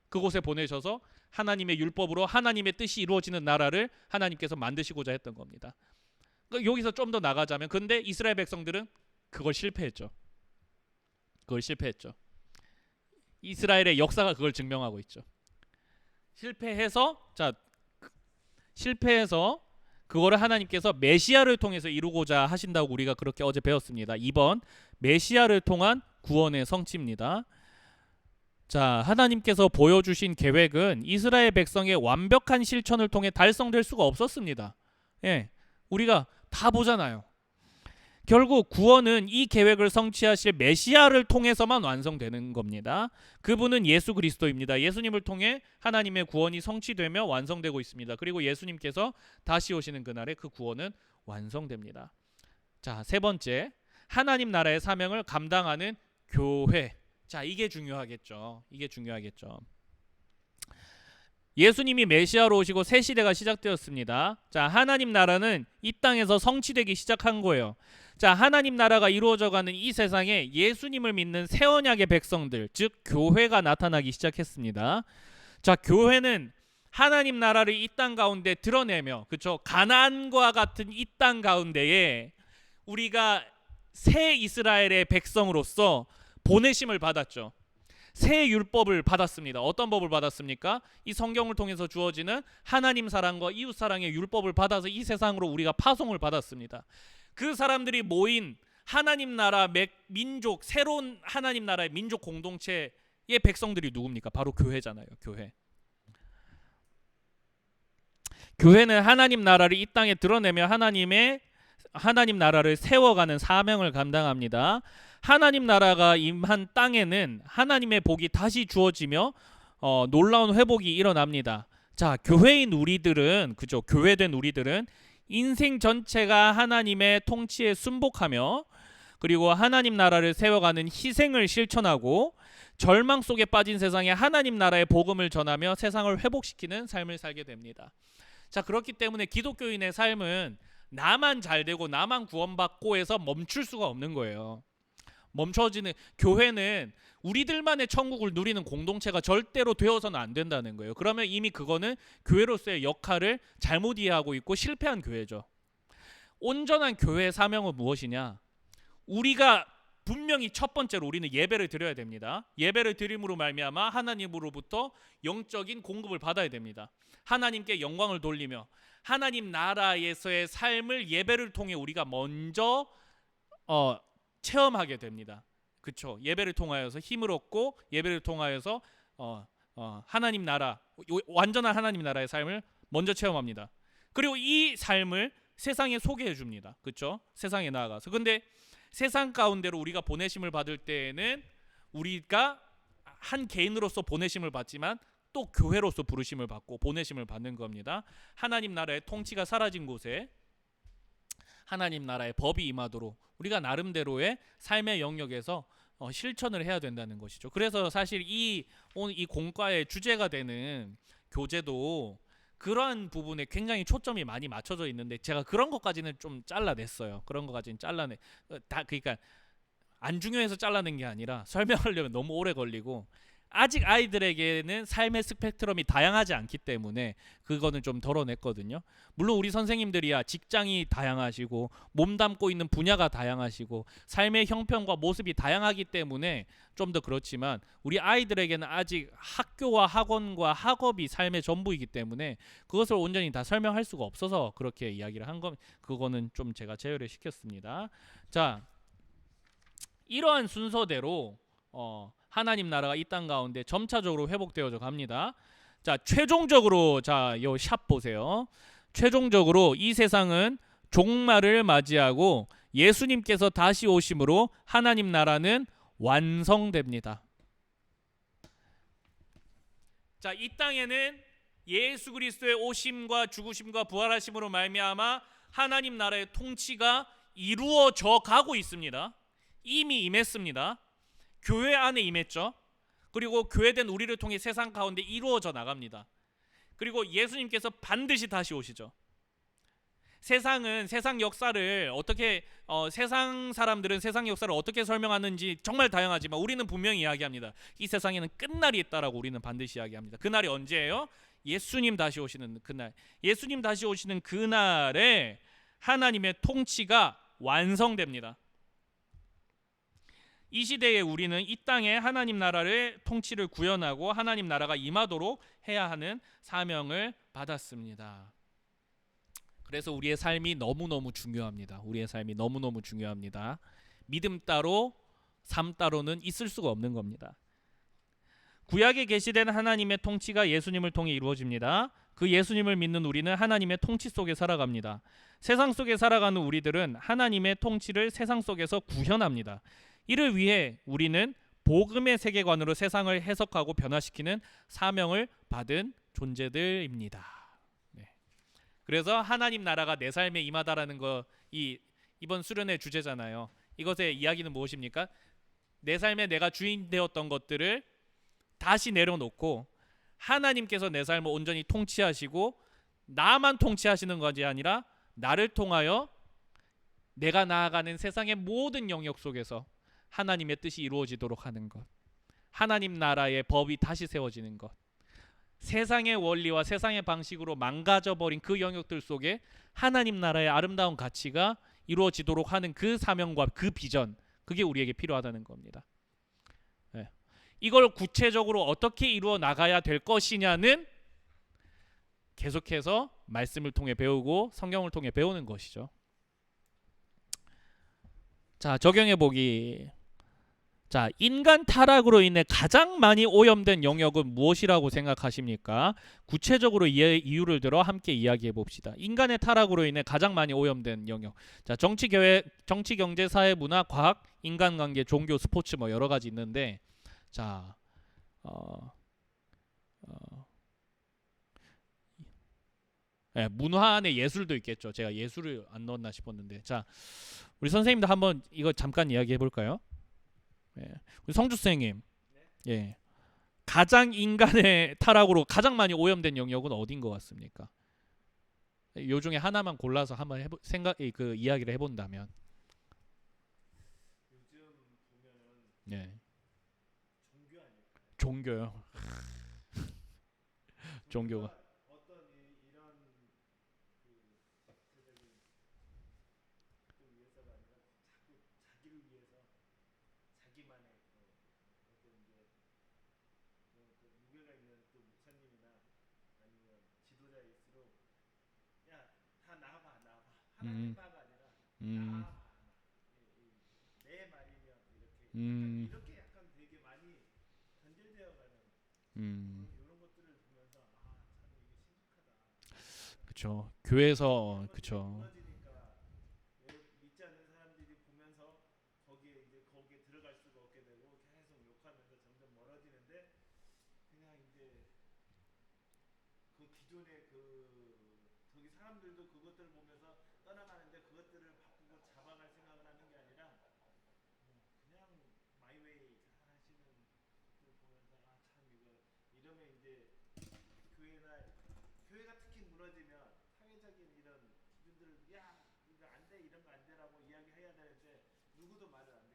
A: 그곳에 보내셔서 하나님의 율법으로 하나님의 뜻이 이루어지는 나라를 하나님께서 만드시고자 했던 겁니다. 그러니까 여기서 좀 더 나가자면, 근데 이스라엘 백성들은 그걸 실패했죠. 이스라엘의 역사가 그걸 증명하고 있죠. 실패해서 그거를 하나님께서 메시아를 통해서 이루고자 하신다고 우리가 그렇게 어제 배웠습니다. 2번, 메시아를 통한 구원의 성취입니다. 자, 하나님께서 보여주신 계획은 이스라엘 백성의 완벽한 실천을 통해 달성될 수가 없었습니다. 예, 우리가 다 보잖아요. 결국 구원은 이 계획을 성취하실 메시아를 통해서만 완성되는 겁니다. 그분은 예수 그리스도입니다. 예수님을 통해 하나님의 구원이 성취되며 완성되고 있습니다. 그리고 예수님께서 다시 오시는 그날에 그 구원은 완성됩니다. 자, 세 번째, 하나님 나라의 사명을 감당하는 교회. 자, 이게 중요하겠죠. 예수님이 메시아로 오시고 새 시대가 시작되었습니다. 자, 하나님 나라는 이 땅에서 성취되기 시작한 거예요. 자, 하나님 나라가 이루어져가는 이 세상에 예수님을 믿는 새 언약의 백성들, 즉 교회가 나타나기 시작했습니다. 자, 교회는 하나님 나라를 이 땅 가운데 드러내며, 그렇죠? 가나안과 같은 이 땅 가운데에 우리가 새 이스라엘의 백성으로서 보내심을 받았죠. 새 율법을 받았습니다. 어떤 법을 받았습니까? 이 성경을 통해서 주어지는 하나님 사랑과 이웃 사랑의 율법을 받아서 이 세상으로 우리가 파송을 받았습니다. 그 사람들이 모인 하나님 나라 민족, 새로운 하나님 나라의 민족 공동체의 백성들이 누굽니까? 바로 교회잖아요. 교회는 하나님 나라를 이 땅에 드러내며 하나님 나라를 세워가는 사명을 감당합니다. 하나님 나라가 임한 땅에는 하나님의 복이 다시 주어지며 놀라운 회복이 일어납니다. 자, 교회인 우리들은, 그죠? 교회된 우리들은 인생 전체가 하나님의 통치에 순복하며 그리고 하나님 나라를 세워가는 희생을 실천하고 절망 속에 빠진 세상에 하나님 나라의 복음을 전하며 세상을 회복시키는 삶을 살게 됩니다. 자, 그렇기 때문에 기독교인의 삶은 나만 잘되고 나만 구원받고 해서 멈출 수가 없는 거예요. 멈춰지는 교회는 우리들만의 천국을 누리는 공동체가 절대로 되어서는 안 된다는 거예요. 그러면 이미 그거는 교회로서의 역할을 잘못 이해하고 있고 실패한 교회죠. 온전한 교회의 사명은 무엇이냐? 우리가 분명히 첫 번째로 우리는 예배를 드려야 됩니다. 예배를 드림으로 말미암아 하나님으로부터 영적인 공급을 받아야 됩니다. 하나님께 영광을 돌리며 하나님 나라에서의 삶을 예배를 통해 우리가 먼저 체험하게 됩니다. 그렇죠? 예배를 통하여서 힘을 얻고 예배를 통하여서 하나님 나라, 완전한 하나님 나라의 삶을 먼저 체험합니다. 그리고 이 삶을 세상에 소개해 줍니다. 그렇죠? 세상에 나아가서. 근데 세상 가운데로 우리가 보내심을 받을 때에는 우리가 한 개인으로서 보내심을 받지만 또 교회로서 부르심을 받고 보내심을 받는 겁니다. 하나님 나라의 통치가 사라진 곳에 하나님 나라의 법이 임하도록 우리가 나름대로의 삶의 영역에서 실천을 해야 된다는 것이죠. 그래서 사실 오늘 이 공과의 주제가 되는 교재도 그러한 부분에 굉장히 초점이 많이 맞춰져 있는데 제가 그런 것까지는 좀 잘라냈어요. 그런 것까지는 그러니까 안 중요해서 잘라낸 게 아니라 설명하려면 너무 오래 걸리고 아직 아이들에게는 삶의 스펙트럼이 다양하지 않기 때문에 그거는 좀 덜어냈거든요. 물론 우리 선생님들이야 직장이 다양하시고 몸담고 있는 분야가 다양하시고 삶의 형편과 모습이 다양하기 때문에 좀 더 그렇지만 우리 아이들에게는 아직 학교와 학원과 학업이 삶의 전부이기 때문에 그것을 온전히 다 설명할 수가 없어서 그렇게 이야기를 한 건 그거는 좀 제가 제외를 시켰습니다. 자, 이러한 순서대로 하나님 나라가 이 땅 가운데 점차적으로 회복되어져 갑니다. 자, 최종적으로 요 샵 보세요. 최종적으로 이 세상은 종말을 맞이하고 예수님께서 다시 오심으로 하나님 나라는 완성됩니다. 자, 이 땅에는 예수 그리스도의 오심과 죽으심과 부활하심으로 말미암아 하나님 나라의 통치가 이루어져 가고 있습니다. 이미 임했습니다. 교회 안에 임했죠. 그리고 교회된 우리를 통해 세상 가운데 이루어져 나갑니다. 그리고 예수님께서 반드시 다시 오시죠. 세상은 세상 역사를 어떻게 세상 사람들은 세상 역사를 어떻게 설명하는지 정말 다양하지만 우리는 분명히 이야기합니다. 이 세상에는 끝날이 있다라고 우리는 반드시 이야기합니다. 그날이 언제예요? 예수님 다시 오시는 그날. 예수님 다시 오시는 그날에 하나님의 통치가 완성됩니다. 이 시대에 우리는 이 땅에 하나님 나라의 통치를 구현하고 하나님 나라가 임하도록 해야 하는 사명을 받았습니다. 그래서 우리의 삶이 너무너무 중요합니다. 우리의 삶이 너무너무 중요합니다. 믿음 따로 삶 따로는 있을 수가 없는 겁니다. 구약에 계시된 하나님의 통치가 예수님을 통해 이루어집니다. 그 예수님을 믿는 우리는 하나님의 통치 속에 살아갑니다. 세상 속에 살아가는 우리들은 하나님의 통치를 세상 속에서 구현합니다. 이를 위해 우리는 복음의 세계관으로 세상을 해석하고 변화시키는 사명을 받은 존재들입니다. 네. 그래서 하나님 나라가 내 삶에 임하다라는 거 이번 수련의 주제잖아요. 이것의 이야기는 무엇입니까? 내 삶에 내가 주인 되었던 것들을 다시 내려놓고 하나님께서 내 삶을 온전히 통치하시고 나만 통치하시는 것이 아니라 나를 통하여 내가 나아가는 세상의 모든 영역 속에서 하나님의 뜻이 이루어지도록 하는 것, 하나님 나라의 법이 다시 세워지는 것, 세상의 원리와 세상의 방식으로 망가져버린 그 영역들 속에 하나님 나라의 아름다운 가치가 이루어지도록 하는 그 사명과 그 비전, 그게 우리에게 필요하다는 겁니다. 네. 이걸 구체적으로 어떻게 이루어 나가야 될 것이냐는 계속해서 말씀을 통해 배우고 성경을 통해 배우는 것이죠. 자, 적용해 보기. 자, 인간 타락으로 인해 가장 많이 오염된 영역은 무엇이라고 생각하십니까? 구체적으로 이유를 들어 함께 이야기해 봅시다. 인간의 타락으로 인해 가장 많이 오염된 영역. 자, 정치, 경제, 사회, 문화, 과학, 인간관계, 종교, 스포츠 뭐 여러 가지 있는데, 자, 예, 문화 안에 예술도 있겠죠. 제가 예술을 안 넣었나 싶었는데 자 우리 선생님도 한번 이거 잠깐 이야기해 볼까요? 예, 우리 성주 선생님 예, 가장 인간의 타락으로 가장 많이 오염된 영역은 어딘 것 같습니까? 요 중에 하나만 골라서 한번 그 이야기를 해본다면 예, 종교요. 종교가 음, 음, 음, 음, 그쵸. 교회에서 그쵸.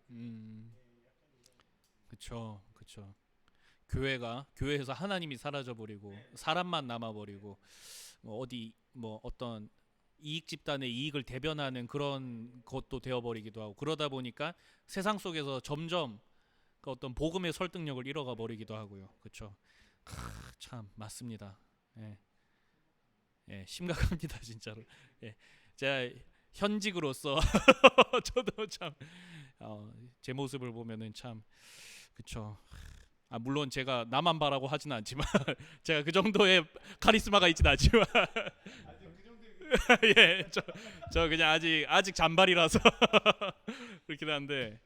A: 음, 그쵸, 그쵸. 교회에서 하나님이 사라져 버리고 사람만 남아 버리고 뭐 어디 뭐 어떤 이익 집단의 이익을 대변하는 그런 것도 되어 버리기도 하고 그러다 보니까 세상 속에서 점점 그 어떤 복음의 설득력을 잃어가 버리기도 하고요. 그렇죠. 참 맞습니다. 예, 예, 심각합니다 진짜로. 예, 제가 현직으로서 저도 참 제 모습을 보면은 참 그쵸. 아 물론 제가 나만 바라고 하진 않지만 제가 그 정도의 카리스마가 있진 않지만 예, 저 그냥 아직 잔발이라서 그렇긴 한데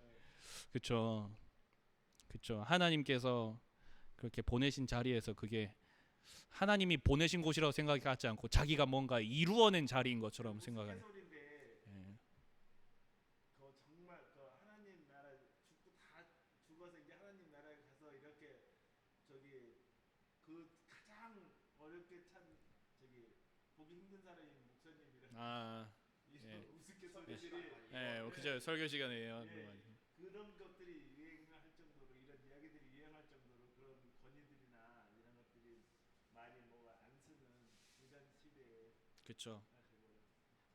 A: 그쵸, 그쵸. 하나님께서 그렇게 보내신 자리에서 그게 하나님이 보내신 곳이라고 생각하지 않고 자기가 뭔가 이루어낸 자리인 것처럼 생각하는. 예. 아, 예, 그죠. 설교 시간에요. 그렇죠.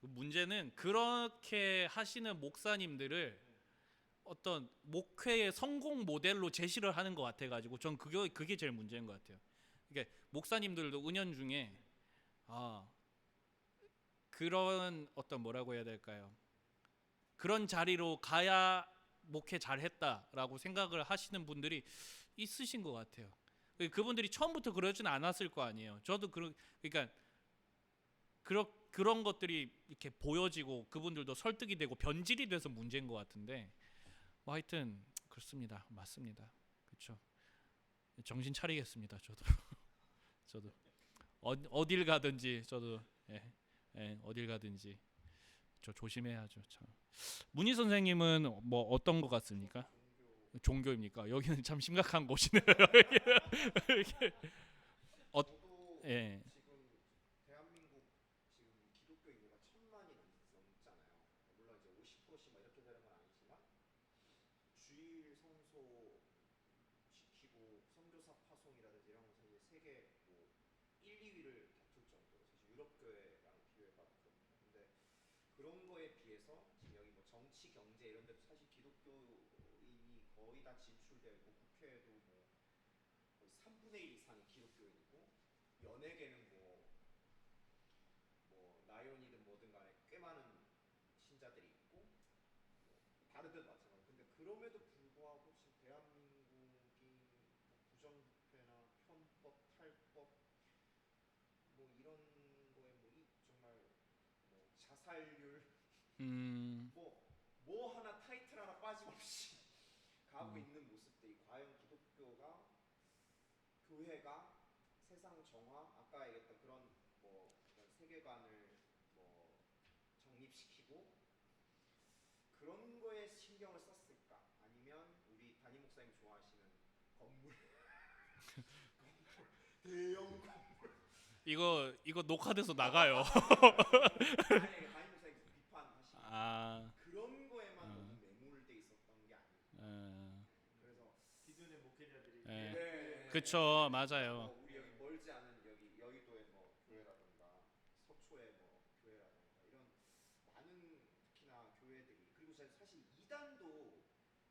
A: 문제는 그렇게 하시는 목사님들을 어떤 목회의 성공 모델로 제시를 하는 것 같아가지고 전 그게 제일 문제인 것 같아요. 이게 목사님들도 은연중에 아 그런 어떤 뭐라고 해야 될까요? 그런 자리로 가야 목회 잘했다라고 생각을 하시는 분들이 있으신 것 같아요. 그분들이 처음부터 그러진 않았을 거 아니에요. 저도 그러니까 그런 것들이 이렇게 보여지고 그분들도 설득이 되고 변질이 돼서 문제인 것 같은데 뭐 하여튼 그렇습니다. 맞습니다. 그렇죠. 정신 차리겠습니다. 저도 저도 어딜 가든지 저도 예, 예, 어딜 가든지 저 조심해야죠. 참. 문희 선생님은 뭐 어떤 것 같습니까? 종교입니까? 여기는 참 심각한 곳이네요. 이게 어, 예, 음,
B: 세계관을 뭐 정립시키고 그런 거에 신경을 썼을까? 아니면 우리 담임 목사님 좋아하시는 건물, 대형
A: 이거 녹화돼서 나가요.
B: 만약에 담임 목사님 비판하시는
A: 아,
B: 그런 거에만 너무 매몰돼 있었던 게 아닐까? 그래서
C: 기존의 목회자들이
A: 예.
B: 네,
A: 그쵸, 맞아요.
B: 뭐 우리 여기 멀지 않은 여기 여의도의 뭐 교회라든가 서초의 뭐 교회라든가 이런 많은 특히나 교회들이 그리고 사실 이단도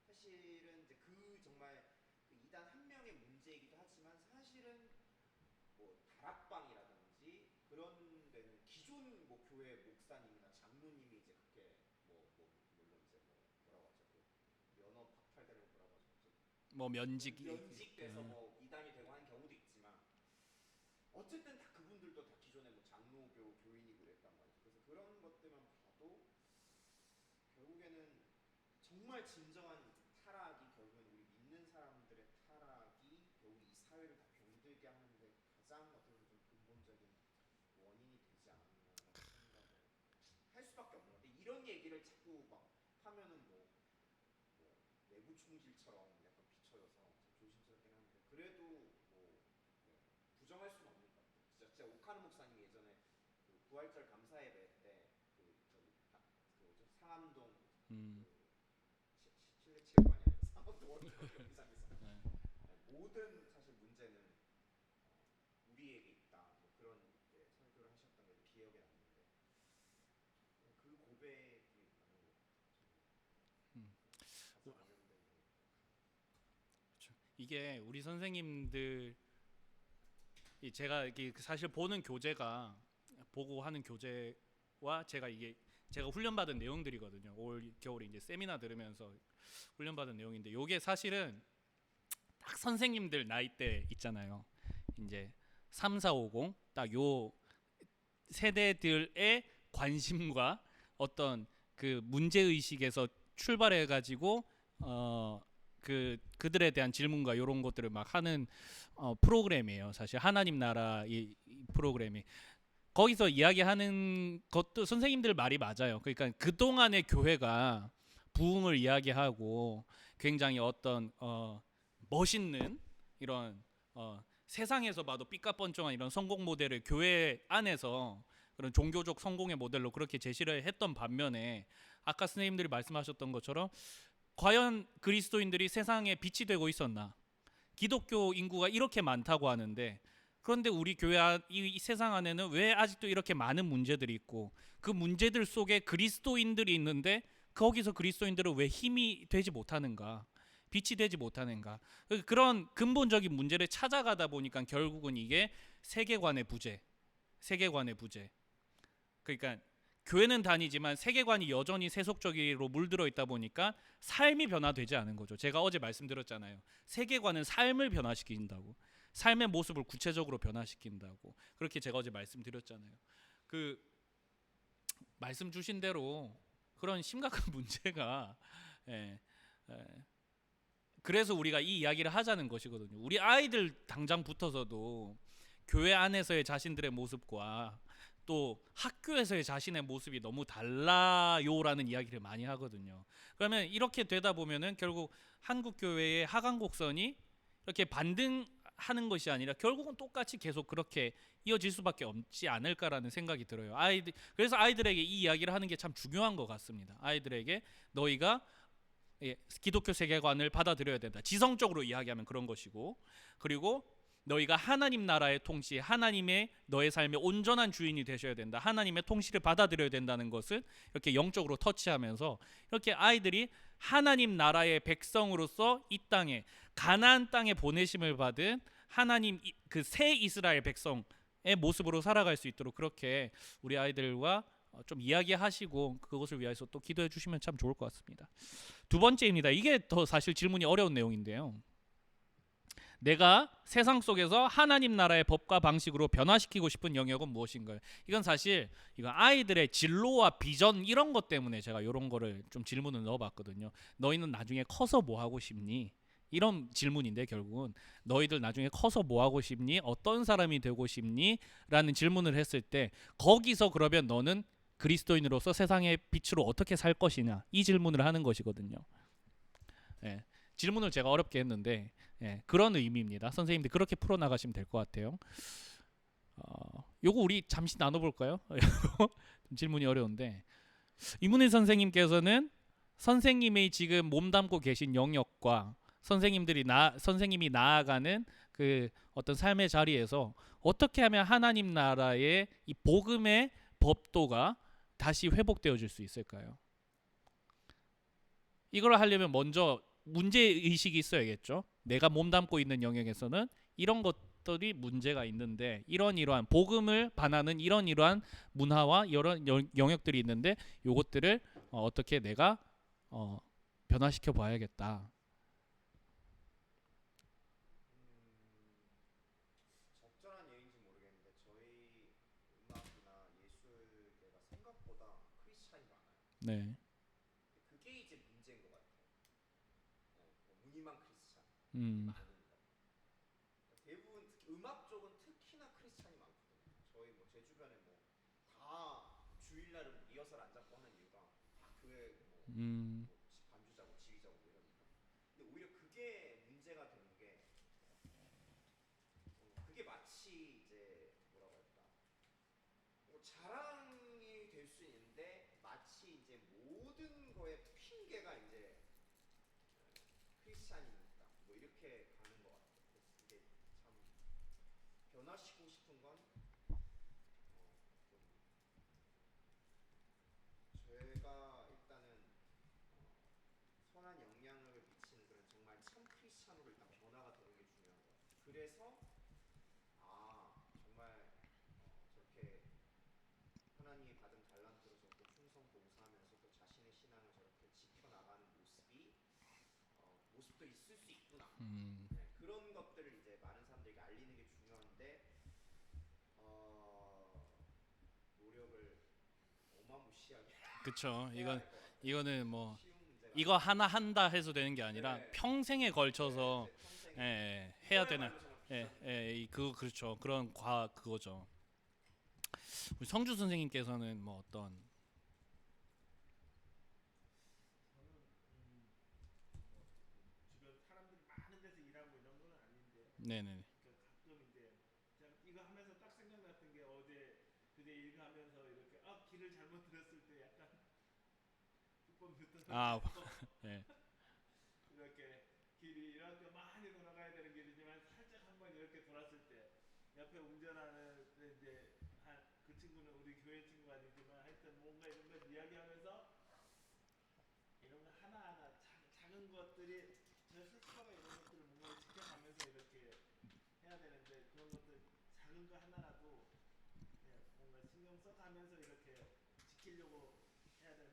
B: 사실은 이제 그 정말 그 이단 한 명의 문제이기도 하지만 사실은 뭐 다락방이라든지 그런 데는 기존 뭐 교회 목사님이나 장로님이 이제 그렇게 물론 이제 뭐라고 하죠 그 면허 박탈되는 뭐라고 하죠
A: 뭐
B: 면직돼서 뭐 이단이 되고 하는 경우도 있지만 어쨌든 다 그분들도 다 기존에 뭐 장로교 교인이고 그랬단 말이죠. 그래서 그런 것들만 봐도 결국에는 정말 진정한 타락이 결국은 우리 믿는 사람들의 타락이 결국 이 사회를 다 병들게 하는데 가장 어떻게 보면 좀 근본적인 원인이 되지 않았나라는 생각을 할 수밖에 없는 건데 이런 얘기를 자꾸 막 하면은 뭐 내부 총질처럼 약간 비춰져서 조심스럽긴 한데 그래도 뭐 부정할 수는 없는 것 같아요. 진짜 오카노 목사님 예전에 그 부활절 감사 예배 때그 저기 그 뭐죠 상암동 그 실내 체육관이 아니라 상암동 원정 경기장에서 모든 사실 문제는 우리에게 있다 뭐 그런 설교를 하셨던 게 기억에 남는데 그 고백이 가장 어려운데
A: 이게 우리 선생님들 제가 이게 사실 보는 교재가 보고 하는 교재와 제가 훈련받은 내용들이거든요. 올 겨울에 이제 세미나 들으면서 훈련받은 내용인데 이게 사실은 딱 선생님들 나이대 있잖아요. 이제 3, 4, 50 딱 요 세대들의 관심과 어떤 그 문제 의식에서 출발해 가지고 그들에 대한 질문과 이런 것들을 막 하는 프로그램이에요. 사실 하나님 나라 이 프로그램이 거기서 이야기하는 것도 선생님들 말이 맞아요. 그러니까 그 동안의 교회가 부흥을 이야기하고 굉장히 어떤 멋있는 이런 세상에서 봐도 삐까뻔쩍한 이런 성공 모델을 교회 안에서 그런 종교적 성공의 모델로 그렇게 제시를 했던 반면에 아까 선생님들이 말씀하셨던 것처럼 과연 그리스도인들이 세상에 빛이 되고 있었나? 기독교 인구가 이렇게 많다고 하는데 그런데 우리 교회 이 세상 안에는 왜 아직도 이렇게 많은 문제들이 있고 그 문제들 속에 그리스도인들이 있는데 거기서 그리스도인들은 왜 힘이 되지 못하는가? 빛이 되지 못하는가? 그런 근본적인 문제를 찾아가다 보니까 결국은 이게 세계관의 부재. 그러니까 교회는 다니지만 세계관이 여전히 세속적으로 물들어 있다 보니까 삶이 변화되지 않은 거죠. 제가 어제 말씀드렸잖아요. 세계관은 삶을 변화시킨다고. 삶의 모습을 구체적으로 변화시킨다고. 그렇게 제가 어제 말씀드렸잖아요. 그 말씀 주신 대로 그런 심각한 문제가 그래서 우리가 이 이야기를 하자는 것이거든요. 우리 아이들 당장 붙어서도 교회 안에서의 자신들의 모습과 또 학교에서의 자신의 모습이 너무 달라요라는 이야기를 많이 하거든요. 그러면 이렇게 되다 보면은 결국 한국 교회의 하강 곡선이 이렇게 반등하는 것이 아니라 결국은 똑같이 계속 그렇게 이어질 수밖에 없지 않을까라는 생각이 들어요. 그래서 아이들에게 이 이야기를 하는 게 참 중요한 것 같습니다. 아이들에게 너희가 기독교 세계관을 받아들여야 된다. 지성적으로 이야기하면 그런 것이고, 그리고 너희가 하나님 나라의 통치, 하나님의 너의 삶의 온전한 주인이 되셔야 된다. 하나님의 통치를 받아들여야 된다는 것을 이렇게 영적으로 터치하면서 이렇게 아이들이 하나님 나라의 백성으로서 이 땅에 가나안 땅에 보내심을 받은 하나님 그 새 이스라엘 백성의 모습으로 살아갈 수 있도록 그렇게 우리 아이들과 좀 이야기하시고 그것을 위해서 또 기도해 주시면 참 좋을 것 같습니다. 두 번째입니다. 이게 더 사실 질문이 어려운 내용인데요. 내가 세상 속에서 하나님 나라의 법과 방식으로 변화시키고 싶은 영역은 무엇인가요? 이건 사실 아이들의 진로와 비전 이런 것 때문에 제가 이런 거를 좀 질문을 넣어봤거든요. 너희는 나중에 커서 뭐 하고 싶니? 이런 질문인데 결국은 너희들 나중에 커서 뭐 하고 싶니? 어떤 사람이 되고 싶니? 라는 질문을 했을 때 거기서 그러면 너는 그리스도인으로서 세상의 빛으로 어떻게 살 것이냐 이 질문을 하는 것이거든요. 예, 질문을 제가 어렵게 했는데 그런 의미입니다. 선생님들 그렇게 풀어나가시면 될 것 같아요. 요거 우리 잠시 나눠볼까요? 좀 질문이 어려운데 이문희 선생님께서는 선생님의 지금 몸담고 계신 영역과 선생님이 나아가는 그 어떤 삶의 자리에서 어떻게 하면 하나님 나라의 이 복음의 법도가 다시 회복되어질 수 있을까요? 이걸 하려면 먼저 문제 의식이 있어야겠죠. 내가 몸담고 있는 영역에서는 이런 것들이 문제가 있는데 이러한 복음을 반하는 이러한 문화와 여러 영역들이 있는데 요것들을 어떻게 내가 변화시켜 봐야겠다.
B: 적절한 예인지 모르겠는데 저희 음악이나 예술계가 생각보다 크리스찬이 많아요.
A: 네.
B: 그게 이제 문제인 것 같아요. 뭐 무늬만 크리스찬이
A: 음.
B: 많은 거. 대부분 특히 음악 쪽은 특히나 크리스찬이 많거든요. 저희 뭐 제 주변에 뭐 다 주일날은 리허설 안 잡고 하는 이유가 다 교회
A: 음.
B: 뭐 반주자고 지휘자고 뭐 이러니까. 근데 오히려 그게 문제가 되는 게 그게 마치 이제 뭐라고 할까 자랑이 될 수 있는데 마치 이제 모든 거에 핑계가 이제 크리스찬이니까 뭐 이렇게 가는 것 같아요. 그래서 이게 참 변화시키고 싶은 건 좀 제가 일단은 선한 영향력을 미치는 그런 정말 참 크리스찬으로 일단 변화가 되는 게 중요한 것 같아요. 그래서 정말 저렇게 하나님이 받은 달란트로 저렇게 충성 봉사하면서 또 자신의 신앙을 저렇게 지켜나가는 모습도 있을 수 있구나. 네, 그런 것들을 이제 많은 사람들에게 알리는 게 중요한데 노력을 어마무시하게
A: 그쵸.
B: 해야 될 것 같아요.
A: 이거는 뭐
B: 쉬운 문제가
A: 이거 하나 한다 해서 되는 게 아니라
B: 네.
A: 평생에 걸쳐서
B: 네, 평생
A: 해야
B: 이거야말로
A: 되는
B: 정말 비전.
A: 그렇죠. 그런 그거죠. 우리 성주 선생님께서는 뭐 어떤
C: 저는 뭐 주변 사람들이 많은 데서 일하고 이런 건 아닌데
A: 네네.
C: 그러니까 가끔 이제 제가 이거 하면서 딱 생각났던 게 어제 그제 일하면서 이렇게 길을 잘못 들었을 때 약간 두번
A: 아,
C: 떨어지고
A: 네.
C: 이렇게 길이 이렇게 많이 돌아가야 되는 길이지만 살짝 한번 이렇게 돌았을 때 옆에 운전하는 이제 그 친구는 우리 교회 친구가 아니지만 하여튼 뭔가 이런 걸 이야기하면서 이런 거 하나하나 작은 것들이 저 스스로가 이런 것들을 뭔가 지켜가면서 이렇게 해야 되는데 그런 것들 작은 거 하나라도 뭔가 신경 써가면서 이렇게 지키려고 해야 되는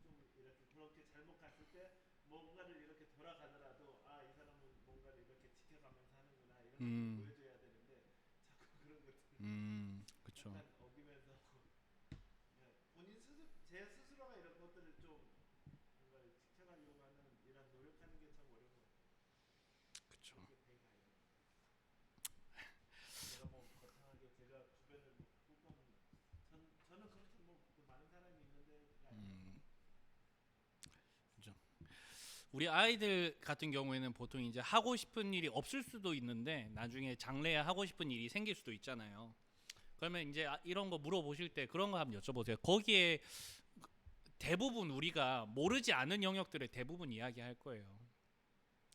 C: 좀 이렇게 그렇게 잘못 갔을 때 뭔가를 이렇게 돌아가더라도 이 사람은 뭔가를 이렇게 지켜가면서 하는구나 이런 것들을 보여줘야 되는데 자꾸 그런 것들을
A: 그렇죠.
C: 약간 어기면서 본인 스스로 제 스스로가 이런 것들을 좀 뭔가 지켜가려고 하는 이런 노력하는 게 참 어려운 것 같아요.
A: 그렇죠.
C: 그렇게 돼가요. 제가 뭐 거창하게 제가 주변을 뭐 바꿀 거는 저는 그렇게 뭐 많은 사람이 있는데가 아니라
A: 그렇죠. 우리 아이들 같은 경우에는 보통 이제 하고 싶은 일이 없을 수도 있는데 나중에 장래에 하고 싶은 일이 생길 수도 있잖아요. 그러면 이제 이런 거 물어보실 때 그런 거 한번 여쭤보세요. 거기에 대부분 우리가 모르지 않은 영역들을 대부분 이야기할 거예요.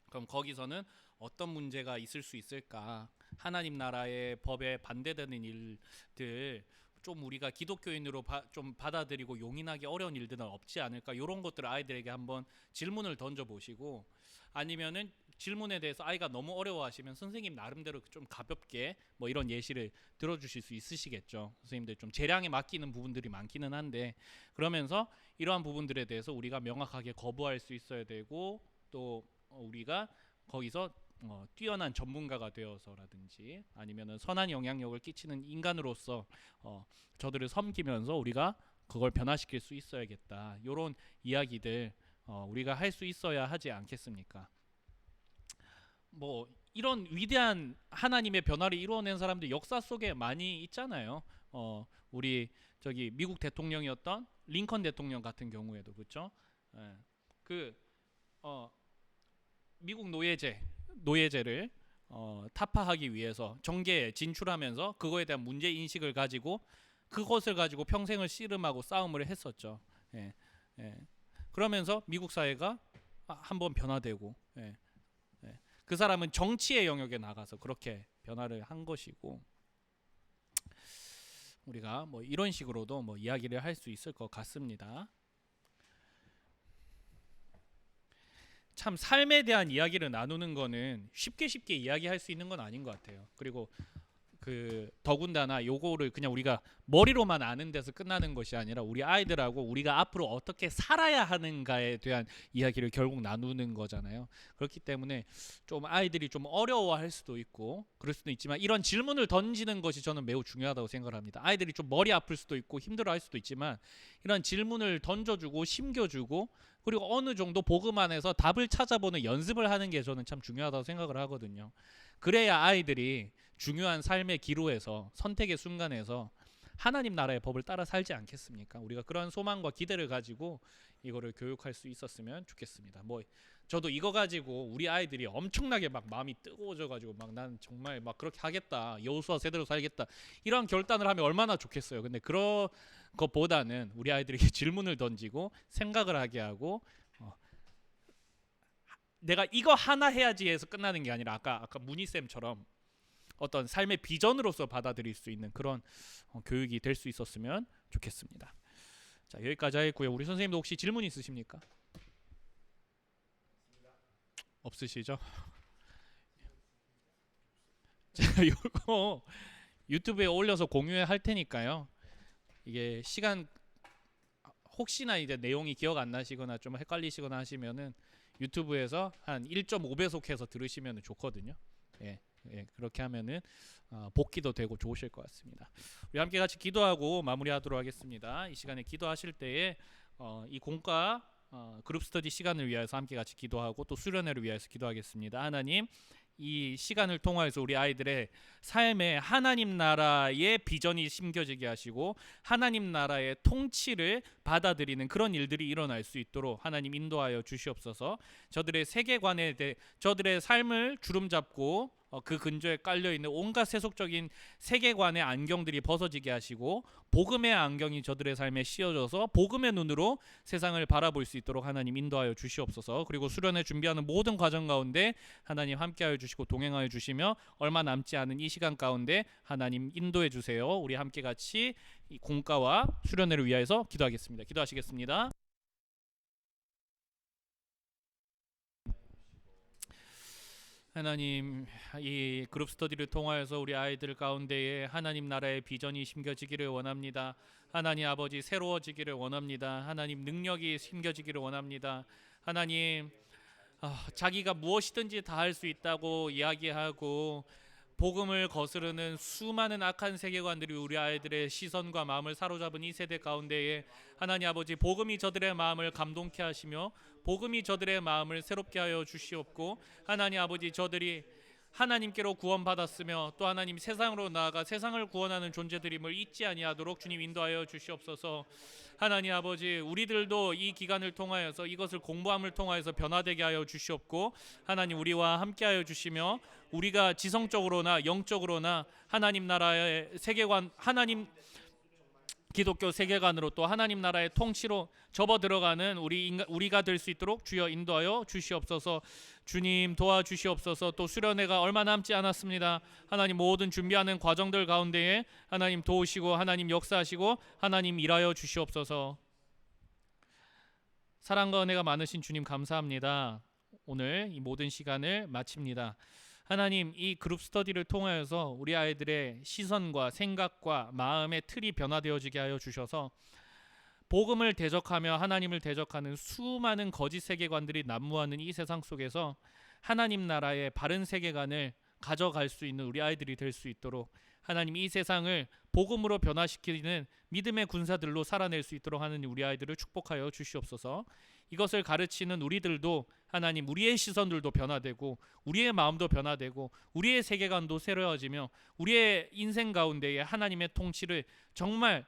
A: 그럼 거기서는 어떤 문제가 있을 수 있을까? 하나님 나라의 법에 반대되는 일들 좀 우리가 기독교인으로 좀 받아들이고 용인하기 어려운 일들은 없지 않을까? 이런 것들을 아이들에게 한번 질문을 던져보시고 아니면은 질문에 대해서 아이가 너무 어려워하시면 선생님 나름대로 좀 가볍게 뭐 이런 예시를 들어주실 수 있으시겠죠. 선생님들 좀 재량에 맡기는 부분들이 많기는 한데 그러면서 이러한 부분들에 대해서 우리가 명확하게 거부할 수 있어야 되고 또 우리가 거기서 뛰어난 전문가가 되어서라든지 아니면은 선한 영향력을 끼치는 인간으로서 저들을 섬기면서 우리가 그걸 변화시킬 수 있어야겠다. 이런 이야기들 우리가 할 수 있어야 하지 않겠습니까? 뭐 이런 위대한 하나님의 변화를 이루어낸 사람들 역사 속에 많이 있잖아요. 우리 저기 미국 대통령이었던 링컨 대통령 같은 경우에도 그렇죠. 예. 그 미국 노예제를 타파하기 위해서 정계에 진출하면서 그거에 대한 문제 인식을 가지고 그것을 가지고 평생을 씨름하고 싸움을 했었죠. 예. 예. 그러면서 미국 사회가 한번 변화되고, 예. 예. 그 사람은 정치의 영역에 나가서 그렇게 변화를 한 것이고, 우리가 뭐 이런 식으로도 뭐 이야기를 할 수 있을 것 같습니다. 참 삶에 대한 이야기를 나누는 거는 쉽게 이야기할 수 있는 건 아닌 것 같아요. 그리고 그 더군다나 요거를 그냥 우리가 머리로만 아는 데서 끝나는 것이 아니라 우리 아이들하고 우리가 앞으로 어떻게 살아야 하는가에 대한 이야기를 결국 나누는 거잖아요. 그렇기 때문에 좀 아이들이 좀 어려워할 수도 있고 그럴 수도 있지만 이런 질문을 던지는 것이 저는 매우 중요하다고 생각을 합니다. 아이들이 좀 머리 아플 수도 있고 힘들어할 수도 있지만 이런 질문을 던져주고 심겨주고 그리고 어느 정도 복음 안에서 답을 찾아보는 연습을 하는 게 저는 참 중요하다고 생각을 하거든요. 그래야 아이들이 중요한 삶의 기로에서 선택의 순간에서 하나님 나라의 법을 따라 살지 않겠습니까? 우리가 그런 소망과 기대를 가지고 이거를 교육할 수 있었으면 좋겠습니다. 뭐 저도 이거 가지고 우리 아이들이 엄청나게 막 마음이 뜨거워져 가지고 막 난 정말 막 그렇게 하겠다. 여호수아 세대로 살겠다. 이런 결단을 하면 얼마나 좋겠어요. 근데 그런 것보다는 우리 아이들에게 질문을 던지고 생각을 하게 하고 내가 이거 하나 해야지 해서 끝나는 게 아니라 아까 문희쌤처럼 어떤 삶의 비전으로서 받아들일 수 있는 그런 교육이 될 수 있었으면 좋겠습니다. 자, 여기까지 하겠고요. 우리 선생님도 혹시 질문 있으십니까? 없으시죠? 자, 이거 유튜브에 올려서 공유할 테니까요. 이게 시간 혹시나 이제 내용이 기억 안 나시거나 좀 헷갈리시거나 하시면은 유튜브에서 한 1.5배속 해서 들으시면 좋거든요. 예. 예, 그렇게 하면은 복기도 되고 좋으실 것 같습니다. 우리 함께 같이 기도하고 마무리하도록 하겠습니다. 이 시간에 기도하실 때에 이 공과 그룹 스터디 시간을 위해서 함께 같이 기도하고 또 수련회를 위해서 기도하겠습니다. 하나님, 이 시간을 통해서 우리 아이들의 삶에 하나님 나라의 비전이 심겨지게 하시고 하나님 나라의 통치를 받아들이는 그런 일들이 일어날 수 있도록 하나님 인도하여 주시옵소서. 저들의 세계관에 대해 저들의 삶을 주름잡고 그 근저에 깔려있는 온갖 세속적인 세계관의 안경들이 벗어지게 하시고 복음의 안경이 저들의 삶에 씌워져서 복음의 눈으로 세상을 바라볼 수 있도록 하나님 인도하여 주시옵소서. 그리고 수련회 준비하는 모든 과정 가운데 하나님 함께하여 주시고 동행하여 주시며 얼마 남지 않은 이 시간 가운데 하나님 인도해 주세요. 우리 함께 같이 이 공과와 수련회를 위하여서 기도하겠습니다. 기도하시겠습니다. 하나님, 이 그룹 스터디를 통하여서 우리 아이들 가운데에 하나님 나라의 비전이 심겨지기를 원합니다. 하나님 아버지 새로워지기를 원합니다. 하나님 능력이 심겨지기를 원합니다. 하나님 자기가 무엇이든지 다 할 수 있다고 이야기하고 복음을 거스르는 수많은 악한 세계관들이 우리 아이들의 시선과 마음을 사로잡은 이 세대 가운데에 하나님 아버지 복음이 저들의 마음을 감동케 하시며 복음이 저들의 마음을 새롭게 하여 주시옵고 하나님 아버지 저들이 하나님께로 구원받았으며 또 하나님 세상으로 나아가 세상을 구원하는 존재들임을 잊지 아니하도록 주님 인도하여 주시옵소서. 하나님 아버지 우리들도 이 기간을 통하여서 이것을 공부함을 통하여서 변화되게 하여 주시옵고 하나님 우리와 함께하여 주시며 우리가 지성적으로나 영적으로나 하나님 나라의 세계관 하나님 기독교 세계관으로 또 하나님 나라의 통치로 접어 들어가는 우리가 될 수 있도록 주여 인도하여 주시옵소서. 주님 도와주시옵소서. 또 수련회가 얼마 남지 않았습니다. 하나님 모든 준비하는 과정들 가운데에 하나님 도우시고 하나님 역사하시고 하나님 일하여 주시옵소서. 사랑과 은혜가 많으신 주님 감사합니다. 오늘 이 모든 시간을 마칩니다. 하나님 이 그룹 스터디를 통하여서 우리 아이들의 시선과 생각과 마음의 틀이 변화되어지게 하여 주셔서 복음을 대적하며 하나님을 대적하는 수많은 거짓 세계관들이 난무하는 이 세상 속에서 하나님 나라의 바른 세계관을 가져갈 수 있는 우리 아이들이 될 수 있도록 하나님 이 세상을 복음으로 변화시키는 믿음의 군사들로 살아낼 수 있도록 하는 우리 아이들을 축복하여 주시옵소서. 이것을 가르치는 우리들도 하나님 우리의 시선들도 변화되고 우리의 마음도 변화되고 우리의 세계관도 새로워지며 우리의 인생 가운데에 하나님의 통치를 정말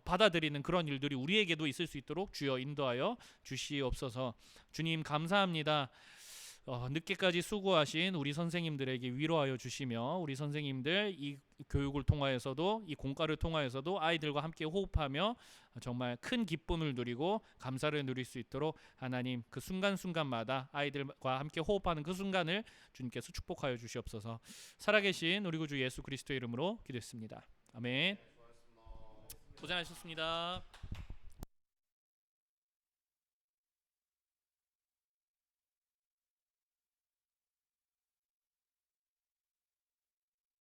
A: 받아들이는 그런 일들이 우리에게도 있을 수 있도록 주여 인도하여 주시옵소서. 주님 감사합니다. 늦게까지 수고하신 우리 선생님들에게 위로하여 주시며 우리 선생님들 이 교육을 통하여서도 이 공과를 통하여서도 아이들과 함께 호흡하며 정말 큰 기쁨을 누리고 감사를 누릴 수 있도록 하나님 그 순간순간마다 아이들과 함께 호흡하는 그 순간을 주님께서 축복하여 주시옵소서. 살아계신 우리 구주 예수 그리스도의 이름으로 기도했습니다. 아멘. 고생하셨습니다.